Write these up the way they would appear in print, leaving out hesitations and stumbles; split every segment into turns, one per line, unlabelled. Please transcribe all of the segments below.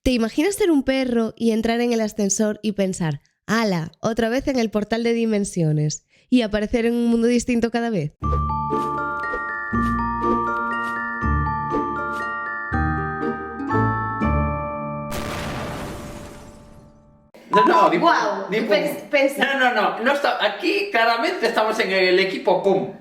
¿Te imaginas ser un perro y entrar en el ascensor y pensar, ¡hala! Otra vez en el portal de dimensiones y aparecer en un mundo distinto cada vez?
No,
Guau,
no está, aquí claramente estamos en el equipo PUM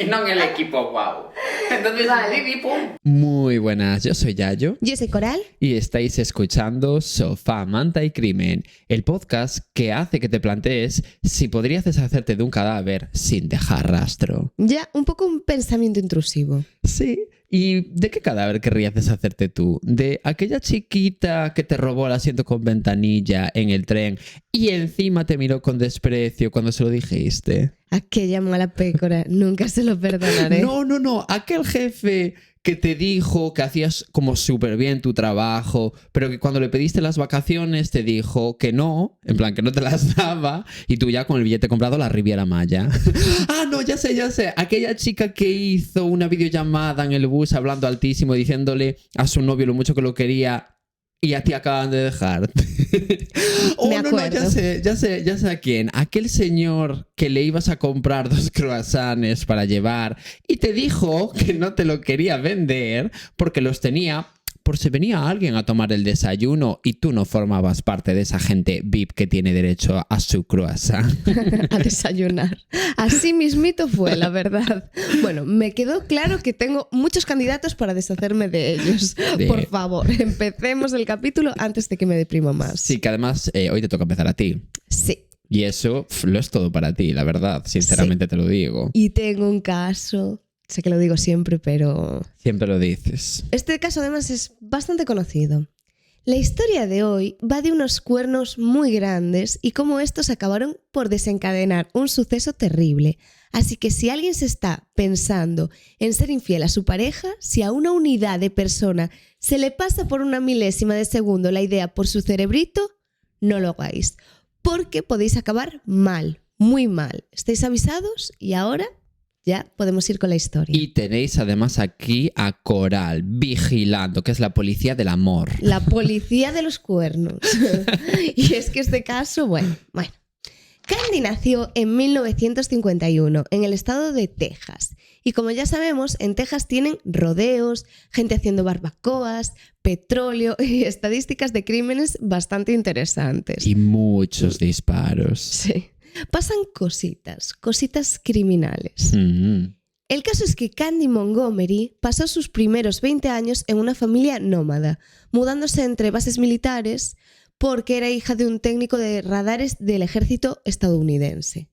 y no en el equipo wow. Entonces,
Vale.
Didi PUM.
Muy buenas, yo soy Yayo
Yo soy Coral.
y estáis escuchando Sofá, Manta y Crimen, el podcast que hace que te plantees si podrías deshacerte de un cadáver sin dejar rastro.
Ya, un poco un pensamiento intrusivo.
Sí. ¿Y de qué cadáver querrías deshacerte tú? ¿De aquella chiquita que te robó el asiento con ventanilla en el tren y encima te miró con desprecio cuando se lo dijiste?
Aquella mala pécora, nunca se lo perdonaré.
No. Aquel jefe que te dijo que hacías como súper bien tu trabajo, pero que cuando le pediste las vacaciones te dijo que no, en plan que no te las daba, y tú ya con el billete comprado la Riviera Maya. No, ya sé. Aquella chica que hizo una videollamada en el bus hablando altísimo, diciéndole a su novio lo mucho que lo quería y a ti acaban de dejar.
Me acuerdo.
Ya sé a quién. Aquel señor que le ibas a comprar 2 croissants para llevar y te dijo que no te lo quería vender porque los tenía por si venía alguien a tomar el desayuno y tú no formabas parte de esa gente VIP que tiene derecho a su croissant.
A desayunar. Así mismito fue, la verdad. Bueno, me quedó claro que tengo muchos candidatos para deshacerme de ellos. Por favor, empecemos el capítulo antes de que me deprima más.
Sí, que además hoy te toca empezar a ti.
Sí.
Y eso lo es todo para ti, la verdad. Sinceramente te lo digo.
Y tengo un caso, sé que lo digo siempre, pero...
Siempre lo dices.
Este caso además es bastante conocido. La historia de hoy va de unos cuernos muy grandes y cómo estos acabaron por desencadenar un suceso terrible. Así que si alguien se está pensando en ser infiel a su pareja, si a una unidad de persona se le pasa por una milésima de segundo la idea por su cerebrito, no lo hagáis. Porque podéis acabar mal, muy mal. ¿Estáis avisados? Y ahora ya podemos ir con la historia.
Y tenéis además aquí a Coral vigilando, que es la policía del amor.
La policía de los cuernos. Y es que este caso, bueno. Candy nació en 1951 en el estado de Texas. Y como ya sabemos, en Texas tienen rodeos, gente haciendo barbacoas, petróleo y estadísticas de crímenes bastante interesantes.
Y muchos disparos.
Sí. Pasan cositas criminales. El caso es que Candy Montgomery pasó sus primeros 20 años en una familia nómada, mudándose entre bases militares porque era hija de un técnico de radares del ejército estadounidense.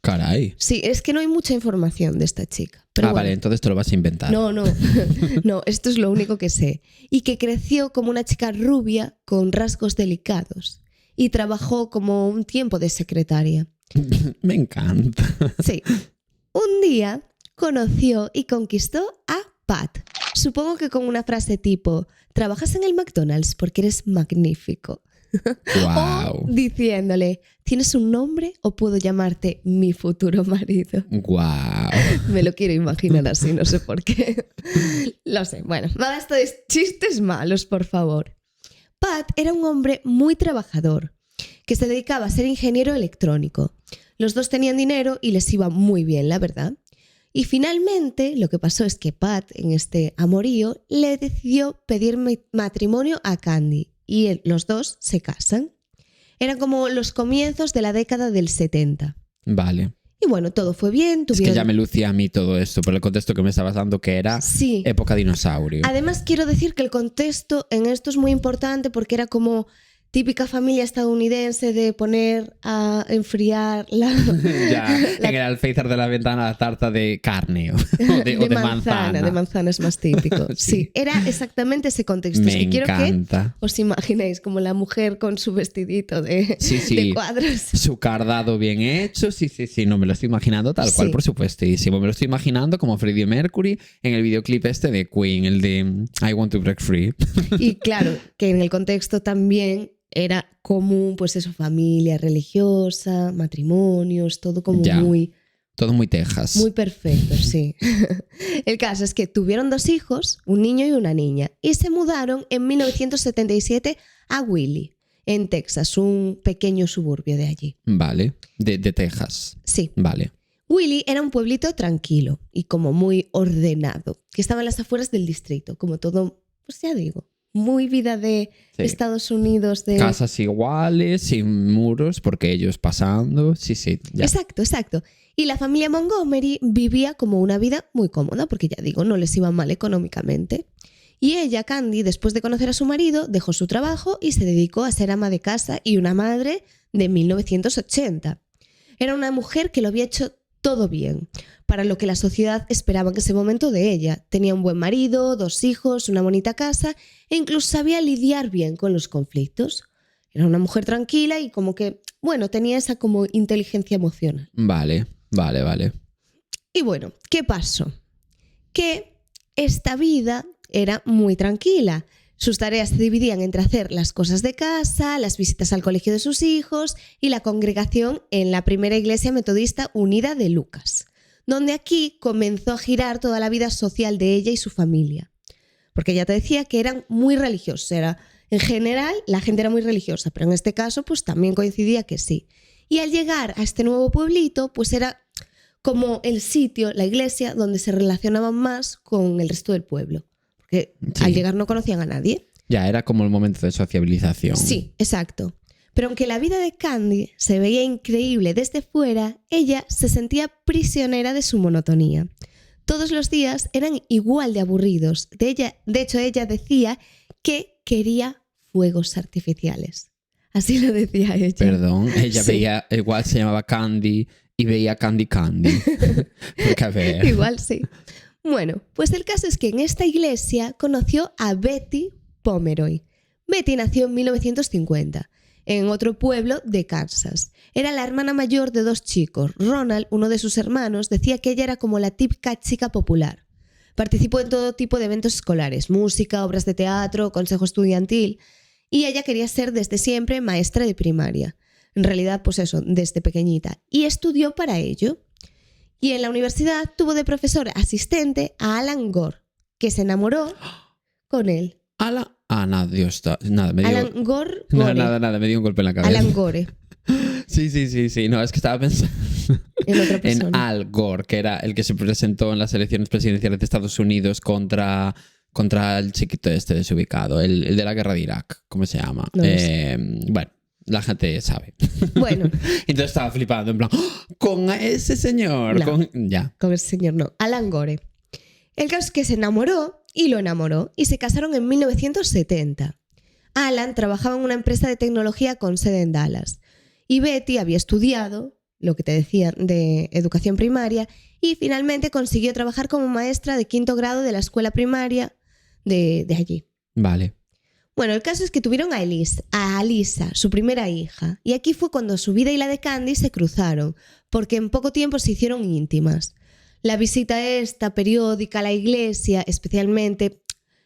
Caray.
Sí, es que no hay mucha información de esta chica. Pero bueno.
Vale, entonces te lo vas a inventar.
No, esto es lo único que sé. Y que creció como una chica rubia con rasgos delicados. Y trabajó como un tiempo de secretaria.
Me encanta.
Sí. Un día conoció y conquistó a Pat. Supongo que con una frase tipo, trabajas en el McDonald's porque eres magnífico.
Wow.
O diciéndole, ¿tienes un nombre o puedo llamarte mi futuro marido?
Wow.
Me lo quiero imaginar así, no sé por qué. Lo sé. Bueno, nada, esto es chistes malos, por favor. Pat era un hombre muy trabajador, que se dedicaba a ser ingeniero electrónico. Los dos tenían dinero y les iba muy bien, la verdad. Y finalmente lo que pasó es que Pat, en este amorío, le decidió pedir matrimonio a Candy y los dos se casan. Eran como los comienzos de la década del 70.
Vale.
Y bueno, todo fue bien.
Es que ya me lucía a mí todo esto por el contexto que me estabas dando, que era época dinosaurio.
Además, quiero decir que el contexto en esto es muy importante porque era como típica familia estadounidense de poner a enfriar
en el alféizar de la ventana la tarta de carne o de manzana.
De manzana es más típico. Sí, era exactamente ese contexto.
Me
quiero
encanta.
Que os imaginéis como la mujer con su vestidito de cuadros.
Su cardado bien hecho. Sí. No, me lo estoy imaginando tal cual, por supuestísimo. Me lo estoy imaginando como Freddie Mercury en el videoclip este de Queen, el de I Want to Break Free.
Y claro, que en el contexto también era común, pues eso, familia religiosa, matrimonios, todo como muy
Todo muy Texas.
Muy perfecto, sí. El caso es que tuvieron 2 hijos, un niño y una niña, y se mudaron en 1977 a Wiley, en Texas, un pequeño suburbio de allí.
Vale. De Texas.
Sí.
Vale.
Wiley era un pueblito tranquilo y como muy ordenado, que estaba en las afueras del distrito, como todo, pues ya digo, muy vida de
Sí.
Estados Unidos. De...
Casas iguales, sin muros, porque ellos pasando. Sí, ya.
Exacto, exacto. Y la familia Montgomery vivía como una vida muy cómoda, porque ya digo, no les iba mal económicamente. Y ella, Candy, después de conocer a su marido, dejó su trabajo y se dedicó a ser ama de casa y una madre de 1980. Era una mujer que lo había hecho todo bien, para lo que la sociedad esperaba en ese momento de ella. Tenía un buen marido, 2 hijos, una bonita casa e incluso sabía lidiar bien con los conflictos. Era una mujer tranquila y como que, bueno, tenía esa como inteligencia emocional.
Vale.
Y bueno, ¿qué pasó? Que esta vida era muy tranquila. Sus tareas se dividían entre hacer las cosas de casa, las visitas al colegio de sus hijos y la congregación en la primera iglesia metodista unida de Lucas, donde aquí comenzó a girar toda la vida social de ella y su familia. Porque ya te decía que eran muy religiosos. En general, la gente era muy religiosa, pero en este caso pues también coincidía que sí. Y al llegar a este nuevo pueblito, pues era como el sitio, la iglesia, donde se relacionaban más con el resto del pueblo. Porque
Sí.
al llegar no conocían a nadie.
Ya era como el momento de sociabilización.
Sí, exacto. Pero aunque la vida de Candy se veía increíble desde fuera, ella se sentía prisionera de su monotonía. Todos los días eran igual de aburridos. De hecho, ella decía que quería fuegos artificiales. Así lo decía ella.
Perdón, ella
Sí.
veía, igual se llamaba Candy y veía Candy. Porque a ver.
Igual sí. Bueno, pues el caso es que en esta iglesia conoció a Betty Pomeroy. Betty nació en 1950, en otro pueblo de Kansas. Era la hermana mayor de 2 chicos. Ronald, uno de sus hermanos, decía que ella era como la típica chica popular. Participó en todo tipo de eventos escolares, música, obras de teatro, consejo estudiantil, y ella quería ser desde siempre maestra de primaria. En realidad, pues eso, desde pequeñita. Y estudió para ello. Y en la universidad tuvo de profesor asistente a Alan Gore, que se enamoró con él.
Nada, Dios, nada, me dio...
Alan Gore.
Nada, me dio un golpe en la cabeza.
Alan Gore,
Sí, no, es que estaba pensando
en otra
en
persona.
Al Gore, que era el que se presentó en las elecciones presidenciales de Estados Unidos contra el chiquito este desubicado, el de la guerra de Irak, ¿cómo se llama?
No lo sé.
Bueno, la gente sabe.
Bueno,
Entonces estaba flipando, en plan, ¡oh! Con ese señor.
No.
Ya.
con el señor no, Alan Gore. El caso es que se enamoró y lo enamoró y se casaron en 1970. Alan trabajaba en una empresa de tecnología con sede en Dallas y Betty había estudiado, lo que te decía, de educación primaria y finalmente consiguió trabajar como maestra de 5º grado de la escuela primaria de allí.
Vale.
Bueno, el caso es que tuvieron a Alisa, su primera hija, y aquí fue cuando su vida y la de Candy se cruzaron, porque en poco tiempo se hicieron íntimas. La visita esta periódica a la iglesia, especialmente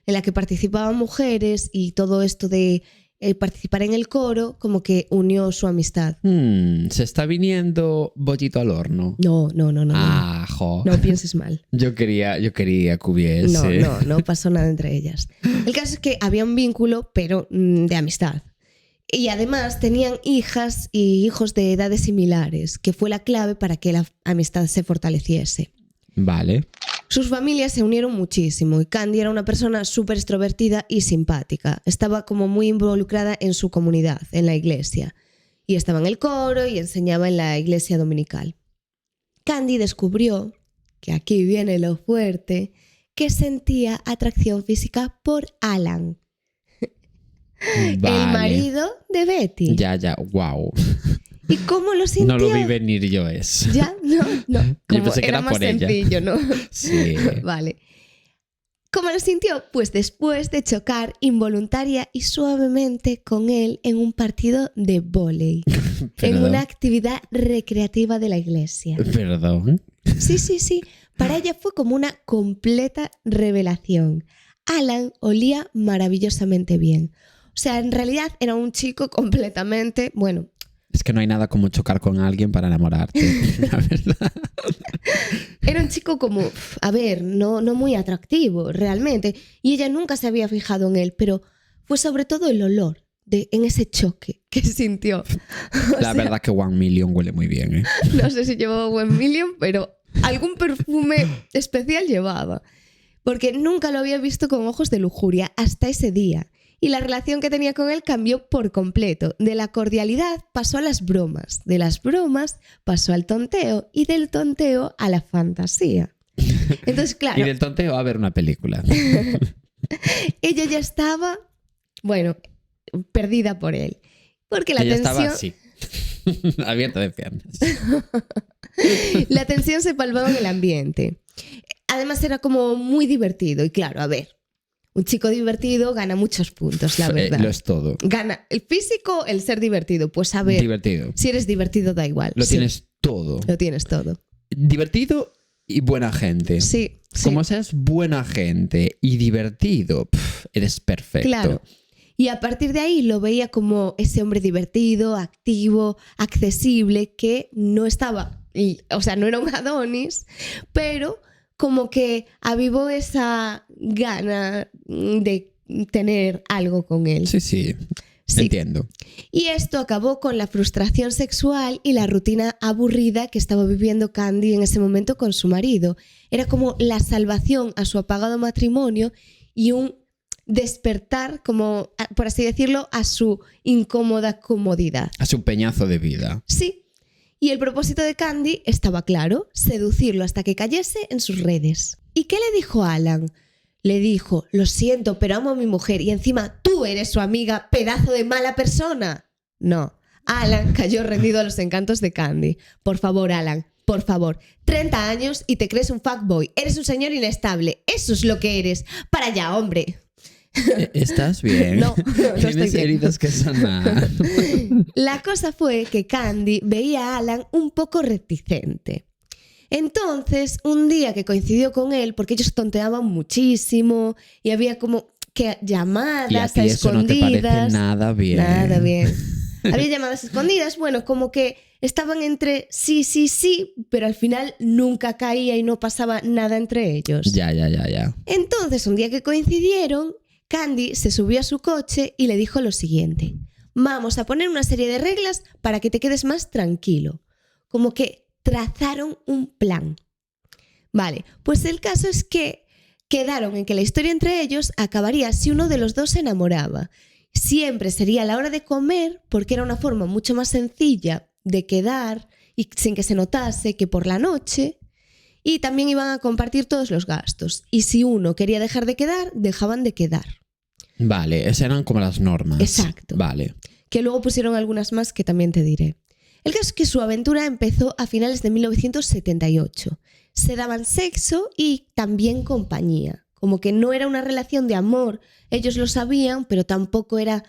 en la que participaban mujeres y todo esto de participar en el coro, como que unió su amistad.
Se está viniendo bollito al horno.
No.
Jo.
No pienses mal.
Yo quería que hubiese.
No pasó nada entre ellas. El caso es que había un vínculo, pero de amistad. Y además tenían hijas y hijos de edades similares, que fue la clave para que la amistad se fortaleciese.
Vale.
Sus familias se unieron muchísimo y Candy era una persona súper extrovertida y simpática. Estaba como muy involucrada en su comunidad, en la iglesia. Y estaba en el coro y enseñaba en la iglesia dominical. Candy descubrió, que aquí viene lo fuerte, que sentía atracción física por Alan,
Vale.
el marido de Betty.
Ya, wow.
¿Y cómo lo sintió?
No lo vi venir yo eso.
¿Ya? No. Como
pensé que era
más
por ella.
sencillo, ¿no?
Sí.
Vale. ¿Cómo lo sintió? Pues después de chocar involuntaria y suavemente con él en un partido de vóley, en
Perdón.
una actividad recreativa de la iglesia.
Perdón.
Sí. Para ella fue como una completa revelación. Alan olía maravillosamente bien. O sea, en realidad era un chico completamente, bueno,
Es que no hay nada como chocar con alguien para enamorarte, la verdad.
Era un chico como, a ver, no muy atractivo realmente. Y ella nunca se había fijado en él, pero fue sobre todo el olor en ese choque que sintió.
La verdad que 1 Million huele muy bien, ¿eh?
No sé si llevaba 1 Million, pero algún perfume especial llevaba. Porque nunca lo había visto con ojos de lujuria hasta ese día. Y la relación que tenía con él cambió por completo. De la cordialidad pasó a las bromas. De las bromas pasó al tonteo. Y del tonteo a la fantasía. Entonces, claro.
Y del tonteo a ver una película.
Ella ya estaba, bueno, perdida por él. Porque la
Ella
tensión...
estaba así, abierta de piernas.
La tensión se palpaba en el ambiente. Además era como muy divertido. Y claro, a ver, un chico divertido gana muchos puntos, la verdad.
Lo es todo.
Gana el físico, el ser divertido. Pues a ver,
Divertido.
si eres divertido da igual.
Lo
Sí,
tienes todo.
lo tienes todo.
Divertido y buena gente.
Sí, sí.
Como seas buena gente y divertido, eres perfecto.
Claro. Y a partir de ahí lo veía como ese hombre divertido, activo, accesible, que no estaba, o sea, no era un Adonis, pero como que avivó esa gana de tener algo con él.
Sí, sí.
Sí.
Entiendo.
Y esto acabó con la frustración sexual y la rutina aburrida que estaba viviendo Candy en ese momento con su marido. Era como la salvación a su apagado matrimonio y un despertar, como por así decirlo, a su incómoda comodidad.
A su peñazo de vida.
Sí. Y el propósito de Candy estaba claro: seducirlo hasta que cayese en sus redes. ¿Y qué le dijo Alan? Le dijo: lo siento, pero amo a mi mujer y encima tú eres su amiga, pedazo de mala persona. No, Alan cayó rendido a los encantos de Candy. Por favor, Alan, por favor. 30 años y te crees un fuckboy. Eres un señor inestable. Eso es lo que eres. Para allá, hombre.
¿Estás bien?
No, no estoy
Tienes
bien.
heridas que sanar.
La cosa fue que Candy veía a Alan un poco reticente. Entonces, un día que coincidió con él, porque ellos tonteaban muchísimo y había como que llamadas
Y a ti eso no te
escondidas.
parece nada bien.
Nada bien. Había llamadas escondidas, bueno, como que estaban entre sí, pero al final nunca caía y no pasaba nada entre ellos.
Ya.
Entonces, un día que coincidieron, Candy se subió a su coche y le dijo lo siguiente: vamos a poner una serie de reglas para que te quedes más tranquilo. Como que trazaron un plan. Vale, pues el caso es que quedaron en que la historia entre ellos acabaría si uno de los dos se enamoraba. Siempre sería a la hora de comer, porque era una forma mucho más sencilla de quedar y sin que se notase que por la noche. Y también iban a compartir todos los gastos. Y si uno quería dejar de quedar, dejaban de quedar.
Vale, esas eran como las normas.
Exacto.
Vale.
Que luego pusieron algunas más que también te diré. El caso es que su aventura empezó a finales de 1978. Se daban sexo y también compañía. Como que no era una relación de amor. Ellos lo sabían, pero tampoco era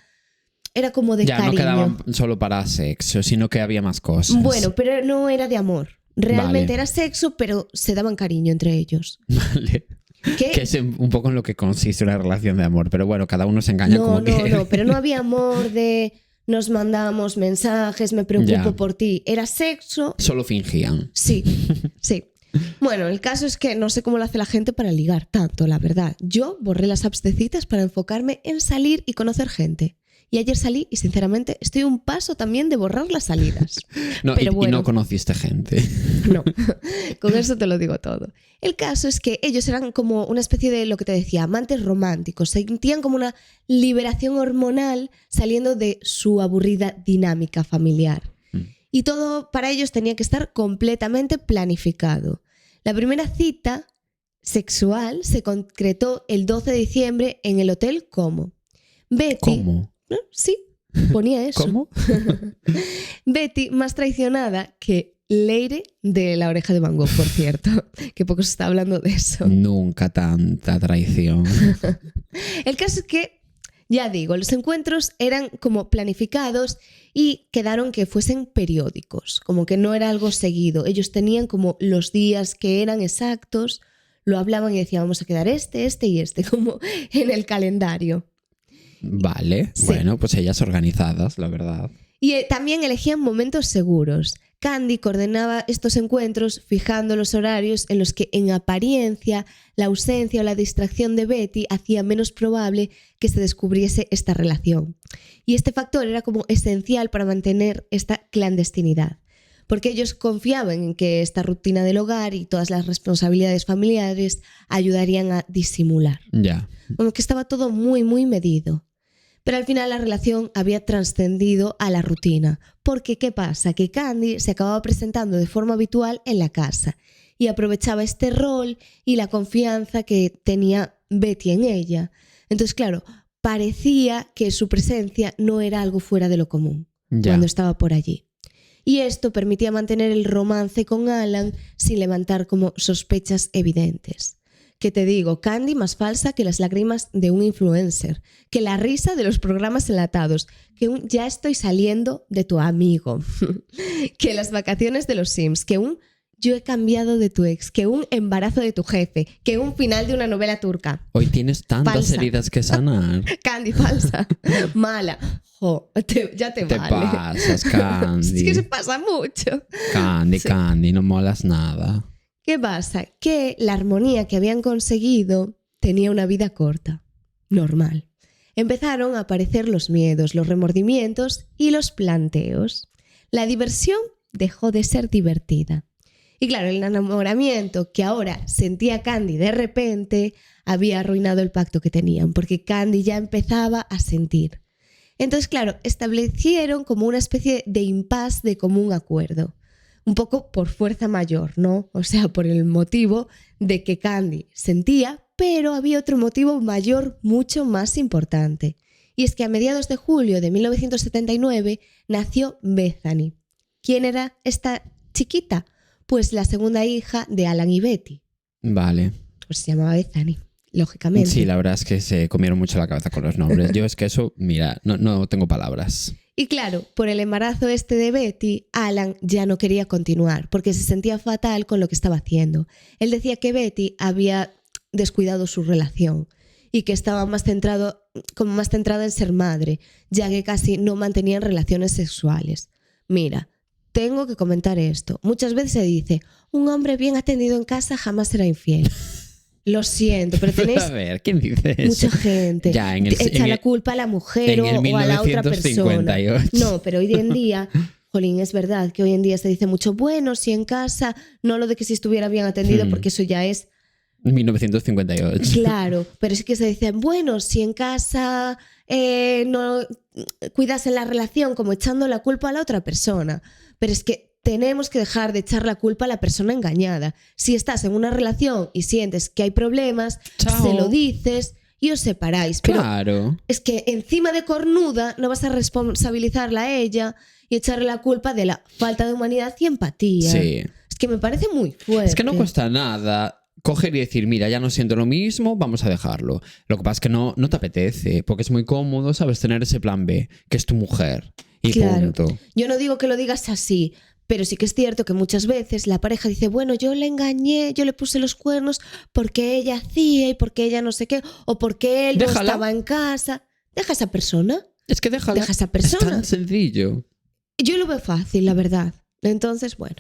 como de
Ya,
cariño.
no quedaban solo para sexo, sino que había más cosas.
Bueno, pero no era de amor. Realmente
Vale.
era sexo, pero se daban cariño entre ellos.
Vale.
¿Qué?
Que es un poco en lo que consiste una relación de amor. Pero bueno, cada uno se engaña como que...
No, pero no había amor de nos mandamos mensajes, me preocupo
Ya.
por ti. Era sexo.
Solo fingían.
Sí, sí. Bueno, el caso es que no sé cómo lo hace la gente para ligar tanto, la verdad. Yo borré las apps de citas para enfocarme en salir y conocer gente. Y ayer salí y sinceramente estoy a un paso también de borrar las salidas.
No,
Pero
y
bueno.
no conociste gente.
No, con eso te lo digo todo. El caso es que ellos eran como una especie de, lo que te decía, amantes románticos. Sentían como una liberación hormonal saliendo de su aburrida dinámica familiar. Y todo para ellos tenía que estar completamente planificado. La primera cita sexual se concretó el 12 de diciembre en el Hotel Como. Betty,
¿Cómo?
¿no? Sí, ponía eso.
¿Cómo?
Betty, más traicionada que Leire de La Oreja de Van Gogh, por cierto, que poco se está hablando de eso.
Nunca tanta traición.
El caso es que, ya digo, los encuentros eran como planificados y quedaron que fuesen periódicos, como que no era algo seguido. Ellos tenían como los días que eran exactos, lo hablaban y decían vamos a quedar este y este, como en el calendario.
Vale,
Sí.
bueno, pues ellas organizadas, la verdad.
Y también elegían momentos seguros. Candy coordinaba estos encuentros fijando los horarios en los que en apariencia la ausencia o la distracción de Betty hacía menos probable que se descubriese esta relación. Y este factor era como esencial para mantener esta clandestinidad, porque ellos confiaban en que esta rutina del hogar y todas las responsabilidades familiares ayudarían a disimular.
Ya.
Como que estaba todo muy, muy medido. Pero al final la relación había trascendido a la rutina. Porque, ¿qué pasa? Que Candy se acababa presentando de forma habitual en la casa y aprovechaba este rol y la confianza que tenía Betty en ella. Entonces, claro, parecía que su presencia no era algo fuera de lo común cuando estaba por allí. Y esto permitía mantener el romance con Alan sin levantar como sospechas evidentes. Que te digo, Candy más falsa que las lágrimas de un influencer, que la risa de los programas enlatados, que un ya estoy saliendo de tu amigo, que las vacaciones de los Sims, que un yo he cambiado de tu ex, que un embarazo de tu jefe, que un final de una novela turca.
Hoy tienes tantas
Falsa.
heridas que sanar.
Candy falsa, mala. Jo, ya te
Te
vale.
pasas, Candy.
Es que se pasa mucho.
Candy,
Sí.
Candy, no molas nada.
¿Qué pasa? Que la armonía que habían conseguido tenía una vida corta, normal. Empezaron a aparecer los miedos, los remordimientos y los planteos. La diversión dejó de ser divertida. Y claro, el enamoramiento que ahora sentía Candy de repente había arruinado el pacto que tenían, porque Candy ya empezaba a sentir. Entonces, claro, establecieron como una especie de impasse de común acuerdo. Un poco por fuerza mayor, ¿no? O sea, por el motivo de que Candy sentía, pero había otro motivo mayor mucho más importante. Y es que a mediados de julio de 1979 nació Bethany. ¿Quién era esta chiquita? Pues la segunda hija de Alan y Betty.
Vale.
Pues se llamaba Bethany, lógicamente.
Sí, la verdad es que se comieron mucho la cabeza con los nombres. Yo es que eso, mira, no tengo palabras.
Y claro, por el embarazo este de Betty, Alan ya no quería continuar porque se sentía fatal con lo que estaba haciendo. Él decía que Betty había descuidado su relación y que estaba más centrada en ser madre, ya que casi no mantenían relaciones sexuales. Mira, tengo que comentar esto. Muchas veces se dice, un hombre bien atendido en casa jamás será infiel. Lo siento, pero tenéis
A ver, ¿quién dice eso?
mucha gente.
Ya,
Echa la culpa a la mujer o a la otra persona.
1958.
No, pero hoy en día, jolín, es verdad que hoy en día se dice mucho, bueno, si en casa, no lo de que si estuviera bien atendido, porque eso ya es
1958.
claro, pero sí que se dice, bueno, si en casa no cuidas en la relación como echando la culpa a la otra persona. Pero es que tenemos que dejar de echar la culpa a la persona engañada. Si estás en una relación y sientes que hay problemas,
Chao.
se lo dices y os separáis. Pero
Claro.
es que encima de cornuda no vas a responsabilizarla a ella y echarle la culpa de la falta de humanidad y empatía.
Sí.
Es que me parece muy fuerte.
Es que no cuesta nada coger y decir, mira, ya no siento lo mismo, vamos a dejarlo. Lo que pasa es que no te apetece, porque es muy cómodo, ¿sabes? Tener ese plan B, que es tu mujer. Y
Claro.
punto.
Yo no digo que lo digas así, pero sí que es cierto que muchas veces la pareja dice, bueno, yo le engañé, yo le puse los cuernos porque ella hacía y porque ella no sé qué, o porque él no
Déjala.
estaba en casa. Deja a esa persona.
Es que déjala.
Deja a esa
Es
persona.
tan sencillo.
Yo lo veo fácil, la verdad. Entonces, bueno.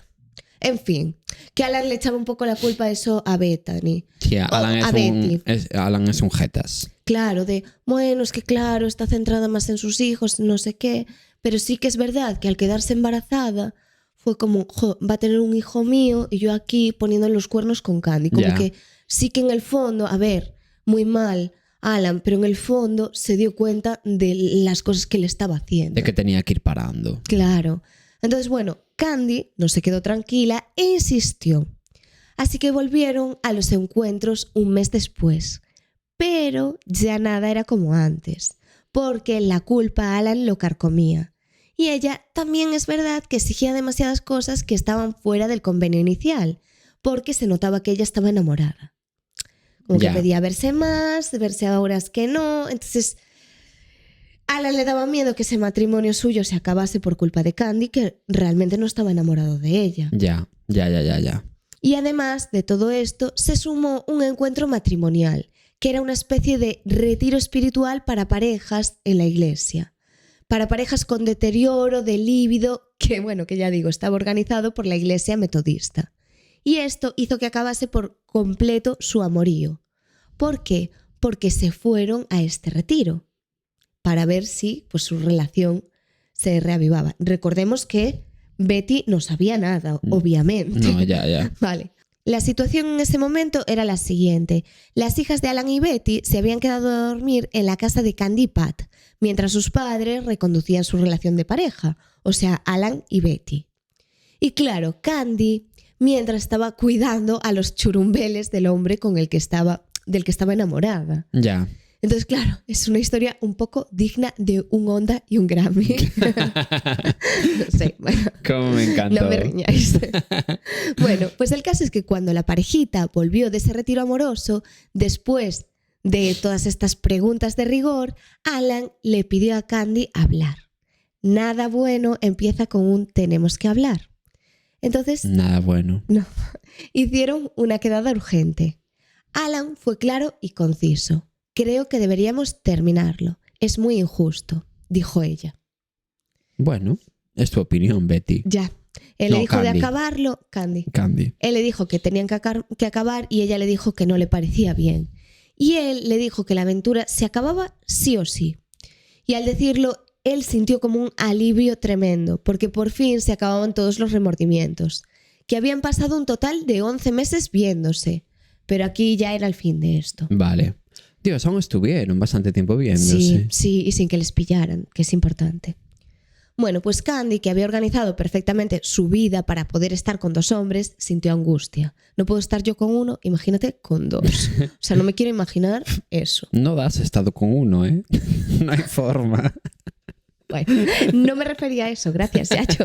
En fin, que Alan le echaba un poco la culpa a eso a Bethany.
Tía,
O
Alan
a Betty.
Alan es un jetas.
Claro, de, bueno, es que claro, está centrada más en sus hijos, no sé qué, pero sí que es verdad que al quedarse embarazada fue como, jo, va a tener un hijo mío y yo aquí poniendo los cuernos con Candy. Como
Ya.
que sí que en el fondo, a ver, muy mal Alan, pero en el fondo se dio cuenta de las cosas que le estaba haciendo.
De que tenía que ir parando.
Claro. Entonces, bueno, Candy no se quedó tranquila e insistió. Así que volvieron a los encuentros un mes después. Pero ya nada era como antes, porque la culpa a Alan lo carcomía. Y ella también es verdad que exigía demasiadas cosas que estaban fuera del convenio inicial, porque se notaba que ella estaba enamorada. Como que
Ya.
pedía verse más, verse a horas que no. Entonces, Alan le daba miedo que ese matrimonio suyo se acabase por culpa de Candy, que realmente no estaba enamorado de ella.
Ya.
Y además de todo esto, se sumó un encuentro matrimonial, que era una especie de retiro espiritual para parejas en la iglesia. para parejas con deterioro de líbido, que bueno, que ya digo, estaba organizado por la Iglesia Metodista. Y esto hizo que acabase por completo su amorío. ¿Por qué? Porque se fueron a este retiro para ver si pues, su relación se reavivaba. Recordemos que Betty no sabía nada, obviamente.
No, ya.
Vale. La situación en ese momento era la siguiente. Las hijas de Alan y Betty se habían quedado a dormir en la casa de Candy y Pat, mientras sus padres reconducían su relación de pareja, o sea, Alan y Betty. Y claro, Candy, mientras estaba cuidando a los churumbeles del hombre del que estaba enamorada.
Ya.
Entonces, claro, es una historia un poco digna de un Onda y un Grammy. No sé, bueno.
Cómo me encantó.
No me riñáis. Bueno, pues el caso es que cuando la parejita volvió de ese retiro amoroso, después de todas estas preguntas de rigor, Alan le pidió a Candy hablar. Nada bueno empieza con un tenemos que hablar. Entonces,
Nada bueno.
no, hicieron una quedada urgente. Alan fue claro y conciso. Creo que deberíamos terminarlo. Es muy injusto, dijo ella.
Bueno, es tu opinión, Betty.
Ya. Él le
No,
dijo de
Candy.
acabarlo, Candy.
Candy.
Él le dijo que tenían que acabar y ella le dijo que no le parecía bien. Y él le dijo que la aventura se acababa sí o sí. Y al decirlo, él sintió como un alivio tremendo, porque por fin se acababan todos los remordimientos, que habían pasado un total de 11 meses viéndose. Pero aquí ya era el fin de esto.
Vale. Dios, aún estuvieron bastante tiempo viéndose.
Sí, y sin que les pillaran, que es importante. Bueno, pues Candy, que había organizado perfectamente su vida para poder estar con 2 hombres, sintió angustia. No puedo estar yo con uno, imagínate con 2. O sea, no me quiero imaginar eso.
No has estado con uno, ¿eh? No hay forma.
Bueno, no me refería a eso, gracias, Yacho.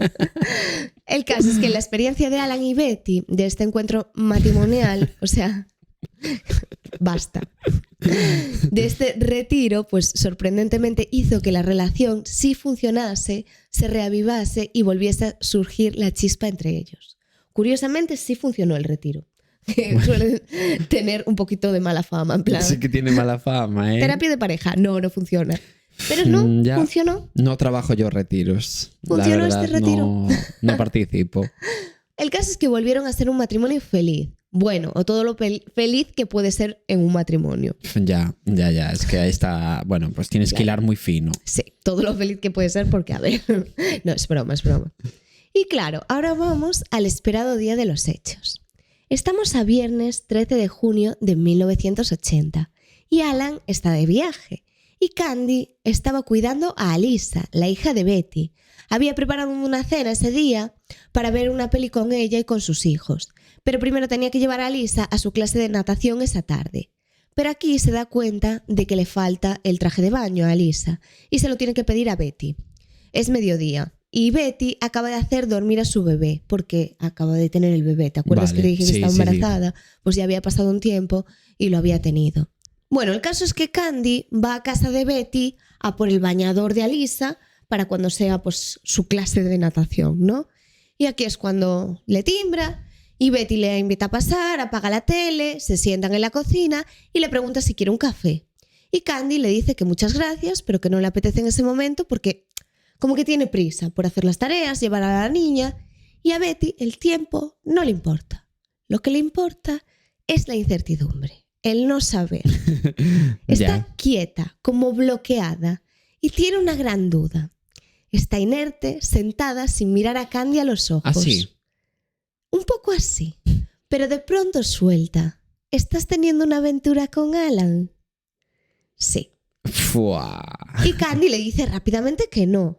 El caso es que la experiencia de Alan y Betty, de este encuentro matrimonial, o sea, basta. De este retiro, pues sorprendentemente hizo que la relación sí funcionase, se reavivase y volviese a surgir la chispa entre ellos. Curiosamente sí funcionó el retiro. Que suele tener un poquito de mala fama, en plan.
Sí que tiene mala fama, ¿eh?
Terapia de pareja, no funciona. Pero no,
Ya.
funcionó.
No trabajo yo retiros.
¿Funcionó
La verdad,
este retiro?
No participo.
El caso es que volvieron a ser un matrimonio feliz. Bueno, o todo lo feliz que puede ser en un matrimonio.
Ya. Es que ahí está... Bueno, pues tienes que hilar muy fino.
Sí, todo lo feliz que puede ser porque, a ver, no, es broma. Y claro, ahora vamos al esperado día de los hechos. Estamos a viernes 13 de junio de 1980 y Alan está de viaje y Candy estaba cuidando a Alisa, la hija de Betty. Había preparado una cena ese día para ver una peli con ella y con sus hijos, pero primero tenía que llevar a Alisa a su clase de natación esa tarde. Pero aquí se da cuenta de que le falta el traje de baño a Alisa y se lo tiene que pedir a Betty. Es mediodía. Y Betty acaba de hacer dormir a su bebé, porque acaba de tener el bebé. ¿Te acuerdas que te dije que estaba embarazada? Sí. Pues ya había pasado un tiempo y lo había tenido. Bueno, el caso es que Candy va a casa de Betty a por el bañador de Alisa para cuando sea pues, su clase de natación, ¿no? Y aquí es cuando le timbra y Betty le invita a pasar, apaga la tele, se sientan en la cocina y le pregunta si quiere un café. Y Candy le dice que muchas gracias, pero que no le apetece en ese momento porque... como que tiene prisa por hacer las tareas, llevar a la niña, y a Betty el tiempo no le importa. Lo que le importa es la incertidumbre, el no saber. Está quieta, como bloqueada, y tiene una gran duda. Está inerte, sentada, sin mirar a Candy a los ojos.
¿Así?
Un poco así, pero de pronto suelta. ¿Estás teniendo una aventura con Alan? Sí.
Fua.
Y Candy le dice rápidamente que no.